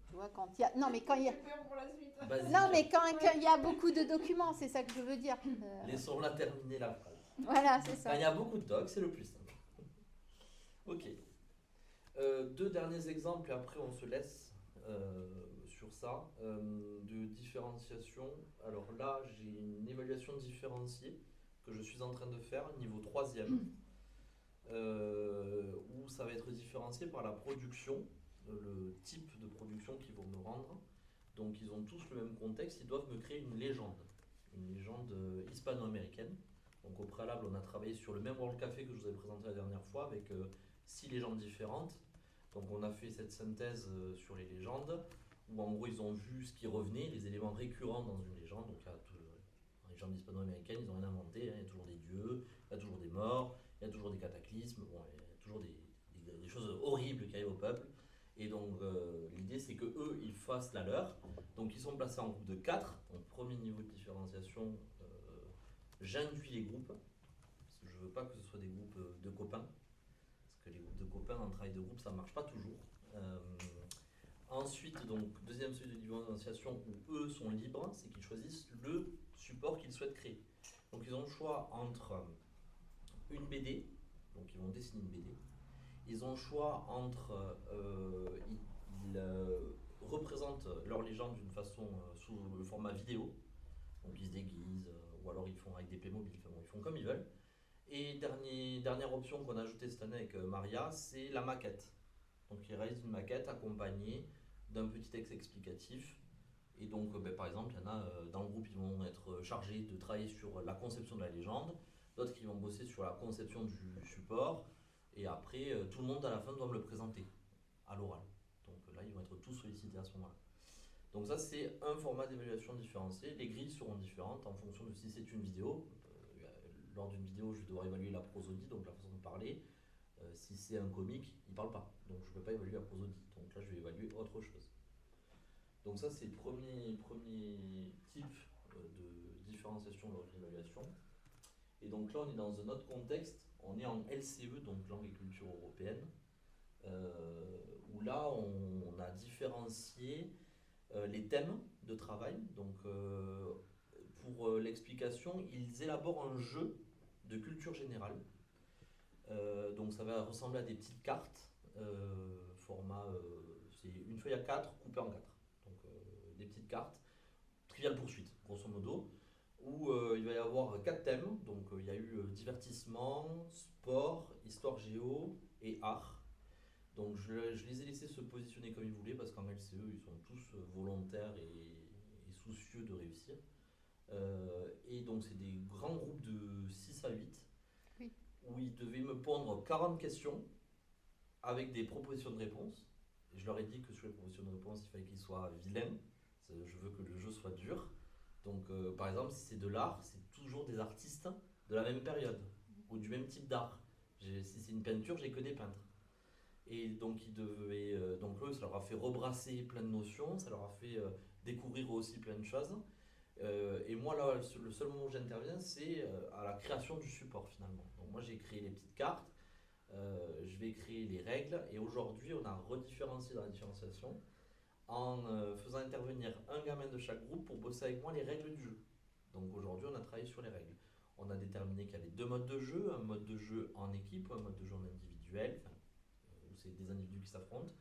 Tu vois, quand il y a. Non, mais quand il y a. J'ai peur pour la suite. Basique. Non, mais quand il y a beaucoup de documents, c'est ça que je veux dire. Laissons-la terminer la phrase. Voilà, c'est Quand ça. il y a beaucoup de docs, c'est le plus simple. Ok. 2 derniers exemples et après on se laisse sur ça. De différenciation. Alors là, j'ai une évaluation différenciée que je suis en train de faire, niveau 3e, où ça va être différencié par la production, le type de production qu'ils vont me rendre. Donc ils ont tous le même contexte, ils doivent me créer une légende hispano-américaine. Donc au préalable, on a travaillé sur le même World Café que je vous avais présenté la dernière fois avec 6 légendes différentes. Donc on a fait cette synthèse sur les légendes où en gros ils ont vu ce qui revenait, les éléments récurrents dans une légende. Donc il y a dans les légendes hispano-américaines, ils n'ont rien inventé, hein. Il y a toujours des dieux, il y a toujours des morts, il y a toujours des cataclysmes, bon, il y a toujours des choses horribles qui arrivent au peuple. Et donc l'idée c'est que eux ils fassent la leur. Donc ils sont placés en groupe de 4. Donc premier niveau de différenciation, j'induis les groupes, parce que je veux pas que ce soit des groupes de copains. Parce que les groupes de copains dans le travail de groupe ça marche pas toujours. Ensuite, donc deuxième seuil de différenciation où eux sont libres, c'est qu'ils choisissent le support qu'ils souhaitent créer. Donc ils ont le choix entre une BD, donc ils vont dessiner une BD. Ils ont le choix entre ils représentent leur légende d'une façon sous le format vidéo, donc ils se déguisent ou alors ils font avec des Playmobil, enfin, bon, ils font comme ils veulent. Et dernière option qu'on a ajoutée cette année avec Maria, c'est la maquette. Donc ils réalisent une maquette accompagnée d'un petit texte explicatif. Et donc par exemple, il y en a dans le groupe, ils vont être chargés de travailler sur la conception de la légende, d'autres qui vont bosser sur la conception du support. Et après, tout le monde à la fin doit me le présenter à l'oral. Donc là, ils vont être tous sollicités à ce moment-là. Donc ça, c'est un format d'évaluation différencié. Les grilles seront différentes en fonction de si c'est une vidéo. lors d'une vidéo, je vais devoir évaluer la prosodie, donc la façon de parler. Si c'est un comique, il parle pas, donc je ne peux pas évaluer la prosodie. Donc là, je vais évaluer autre chose. Donc ça, c'est le premier type de différenciation lors d'une évaluation. Et donc là, on est dans un autre contexte. On est en LCE, donc langue et culture européenne, où là, on a différencié les thèmes de travail. Donc, pour l'explication, ils élaborent un jeu de culture générale. Donc, ça va ressembler à des petites cartes, format, c'est une feuille à 4 coupée en 4. Donc, des petites cartes, trivial poursuite, grosso modo, où il va y avoir 4 thèmes. Donc, il y a eu divertissement, sport, histoire géo et art. Donc je les ai laissés se positionner comme ils voulaient parce qu'en LCE, ils sont tous volontaires et soucieux de réussir. Et donc c'est des grands groupes de 6 à 8 Oui. où ils devaient me pondre 40 questions avec des propositions de réponse. Et je leur ai dit que sur les propositions de réponse, il fallait qu'ils soient vilains. Je veux que le jeu soit dur. Donc par exemple, si c'est de l'art, c'est toujours des artistes de la même période ou du même type d'art. Si c'est une peinture, j'ai que des peintres. Et donc, donc eux, ça leur a fait rebrasser plein de notions, ça leur a fait découvrir aussi plein de choses. Et moi, là, le seul moment où j'interviens, c'est à la création du support finalement. Donc, moi, j'ai créé les petites cartes, je vais créer les règles, et aujourd'hui, on a redifférencié dans la différenciation en faisant intervenir un gamin de chaque groupe pour bosser avec moi les règles du jeu. Donc, aujourd'hui, on a travaillé sur les règles. On a déterminé qu'il y avait 2 modes de jeu, un mode de jeu en équipe, un mode de jeu en individuel. C'est des individus qui s'affrontent,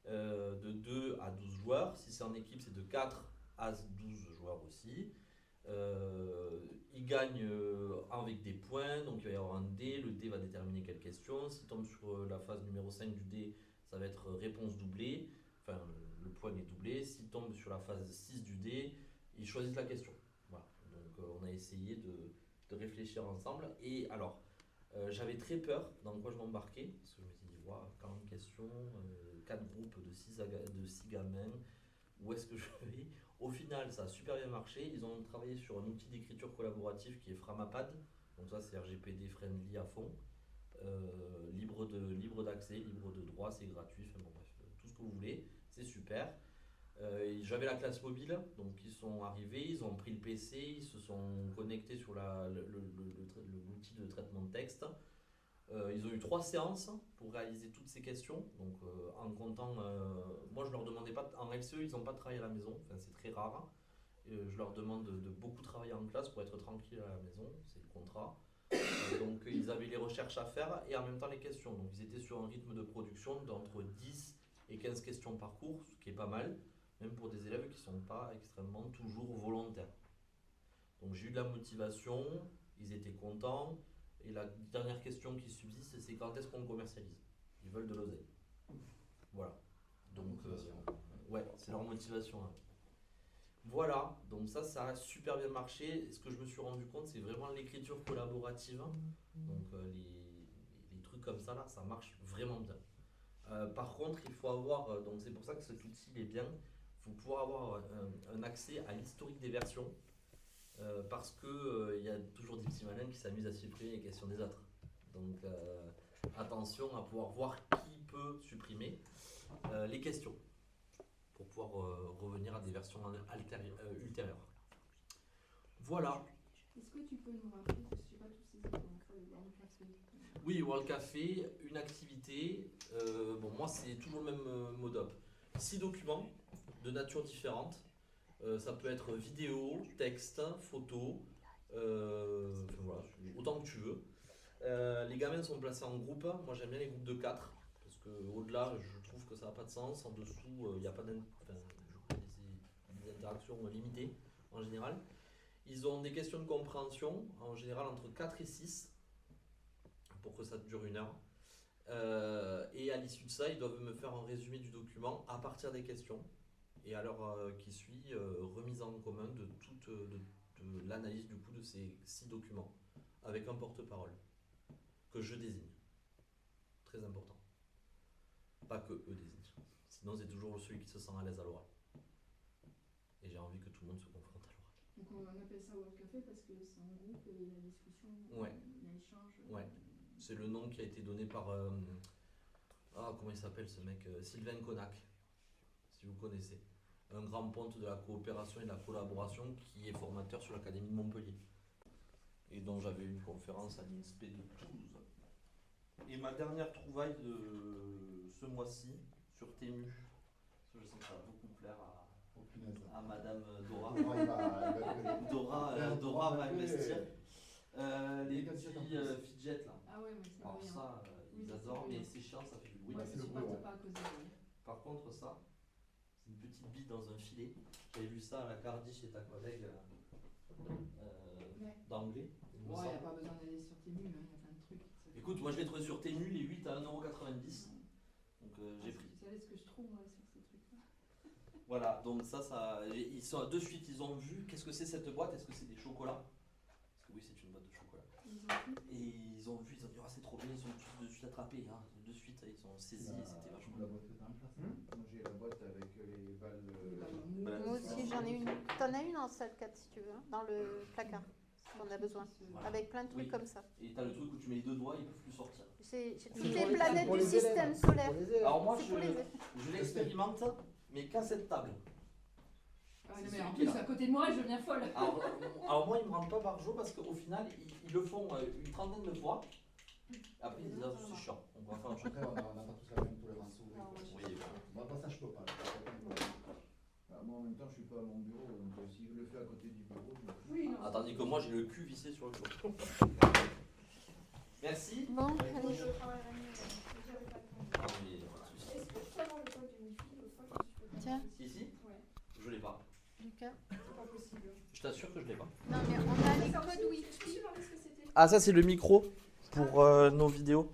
de 2 à 12 joueurs. Si c'est en équipe, c'est de 4 à 12 joueurs aussi. Ils gagnent avec des points, donc il va y avoir un dé. Le dé va déterminer quelle question. S'il tombe sur la phase numéro 5 du dé, ça va être réponse doublée. Enfin, le point est doublé. S'il tombe sur la phase 6 du dé, ils choisissent la question. Voilà. Donc on a essayé de réfléchir ensemble. Et alors, j'avais très peur dans quoi je m'embarquais, parce que je me suis dit, wow, 40 questions, 4 groupes de 6 gamins, où est-ce que je vais? Au final, ça a super bien marché. Ils ont travaillé sur un outil d'écriture collaborative qui est Framapad. Donc ça, c'est RGPD friendly à fond. Libre d'accès, libre de droit, c'est gratuit. Enfin, bon, bref, tout ce que vous voulez, c'est super. J'avais la classe mobile, donc ils sont arrivés, ils ont pris le PC, ils se sont connectés sur l'outil de traitement de texte. Ils ont eu 3 séances pour réaliser toutes ces questions. Donc en comptant, moi je leur demandais pas, en LCE ils n'ont pas de travail à la maison, enfin, c'est très rare. Je leur demande de beaucoup travailler en classe pour être tranquille à la maison, c'est le contrat. Donc ils avaient les recherches à faire et en même temps les questions. Donc ils étaient sur un rythme de production d'entre 10 et 15 questions par cours, ce qui est pas mal, même pour des élèves qui ne sont pas extrêmement toujours volontaires. Donc j'ai eu de la motivation, ils étaient contents. Et la dernière question qui subsiste, c'est quand est-ce qu'on commercialise? Ils veulent de l'oseille. Voilà. Donc, ouais, c'est leur motivation. Hein. Voilà, donc ça a super bien marché. Et ce que je me suis rendu compte, c'est vraiment l'écriture collaborative. Donc, les trucs comme ça, là, ça marche vraiment bien. Par contre, il faut avoir, donc c'est pour ça que cet outil est bien, il faut pouvoir avoir un accès à l'historique des versions. Parce qu'il y a toujours des petits malins qui s'amusent à supprimer les questions des autres. Donc attention à pouvoir voir qui peut supprimer les questions pour pouvoir revenir à des versions ultérieures. Voilà. Est-ce que tu peux nous rappeler, parce que je n'ai pas tous ces exemples, World Café? Oui, World Café, une activité. Bon, moi, c'est toujours le même mode up. 6 documents de nature différente. Ça peut être vidéo, texte, photo, enfin, voilà, autant que tu veux. Les gamins sont placés en groupe. Moi j'aime bien les groupes de 4 parce qu'au-delà, je trouve que ça n'a pas de sens. En dessous, il n'y a pas des interactions limitées en général. Ils ont des questions de compréhension, en général entre 4 et 6 pour que ça dure 1 heure. Et à l'issue de ça, ils doivent me faire un résumé du document à partir des questions. Et à l'heure qui suit, remise en commun de toute de l'analyse du coup de ces 6 documents avec un porte-parole que je désigne. Très important. Pas que eux désignent. Sinon c'est toujours celui qui se sent à l'aise à l'oral. Et j'ai envie que tout le monde se confronte à l'oral. Donc on appelle ça World Café parce que c'est un groupe et il y a discussion, Ouais. il y a échange. Ouais. C'est le nom qui a été donné par. Comment il s'appelle ce mec Sylvain Connac, si vous connaissez. Un grand ponte de la coopération et de la collaboration qui est formateur sur l'Académie de Montpellier. Et dont j'avais eu une conférence à l'INSPE de Toulouse. Et ma dernière trouvaille de ce mois-ci sur Temu, parce que je sens que ça va beaucoup plaire Oh, punaise. à Madame Dora. Dora, il va gueuler. Dora va investir. Les Les petits gadgets fidgets là. Ah ouais, mais c'est Alors brillant. ça, Oui, ils ça, c'est adorent, mais brillant. c'est chiant, ça fait du bruit. Moi, c'est je le supporte bruit, ouais. pas à cause de ça. Par contre, ça, c'est une petite bille dans un filet. J'avais vu ça à la Cardi chez ta collègue Ouais. d'anglais. il me Ouais, il n'y a semble. pas besoin d'aller sur Temu, hein, il y a plein de trucs. Écoute, moi je l'ai trouvé sur Temu, les 8 à 1,90 €. Donc j'ai pris. Vous savez ce que je trouve moi sur ces trucs-là. Voilà, donc ils sont de suite, ils ont vu qu'est-ce que c'est cette boîte, est-ce que c'est des chocolats? Parce que oui, c'est une boîte de chocolat. Ils ont fait. Et ils ont vu, ils ont dit, ah, c'est trop bien, ils ont tous de suite attrapé, hein. De suite, ils ont saisi et c'était vachement La bien. boîte est en place. Moi j'ai la boîte avec les balles. Voilà. Moi aussi, j'en ai une. T'en as une en salle 4 si tu veux, hein, dans le placard, si t'en as besoin. Voilà. Avec plein de trucs Oui. comme ça. Et t'as le truc où tu mets les deux doigts, ils peuvent plus sortir. C'est C'est toutes pour les les- planètes pour du les système élèves. solaire. Pour les élèves. Alors moi, C'est pour les je l'expérimente, mais qu'à cette table. Ah, C'est non, mais celui en qui est plus, là. à côté de moi, je deviens folle. Alors moi, ils me rendent pas barjot parce qu'au final, ils le font une trentaine de fois. Après, ils disent, ah, c'est chiant, on va faire un truc. Après, on n'a pas tous la même tolérance au Non, moi, bruit. je- Oui, Moi, pas ça, je peux pas. Moi en même temps, je suis pas à mon bureau, donc si je le fais à côté du bureau, je me fous. Oui, non. Ah, tandis que moi, j'ai le cul vissé sur le dos. Merci. Bon, Moi, allez. je travaillerai mieux, mais j'avais pas le temps. Ah, mais pas de souci. Est-ce que je peux avoir le code du Wi-Fi l'autre fois que je suis fait Tiens. Ici, Ouais, je l'ai pas. Lucas. c'est pas possible. Je t'assure que je l'ai pas. Non, mais on a les Ça codes aussi, Wi-Fi. je me suis demandé ce que c'était. Ah, ça, c'est le micro pour nos vidéos.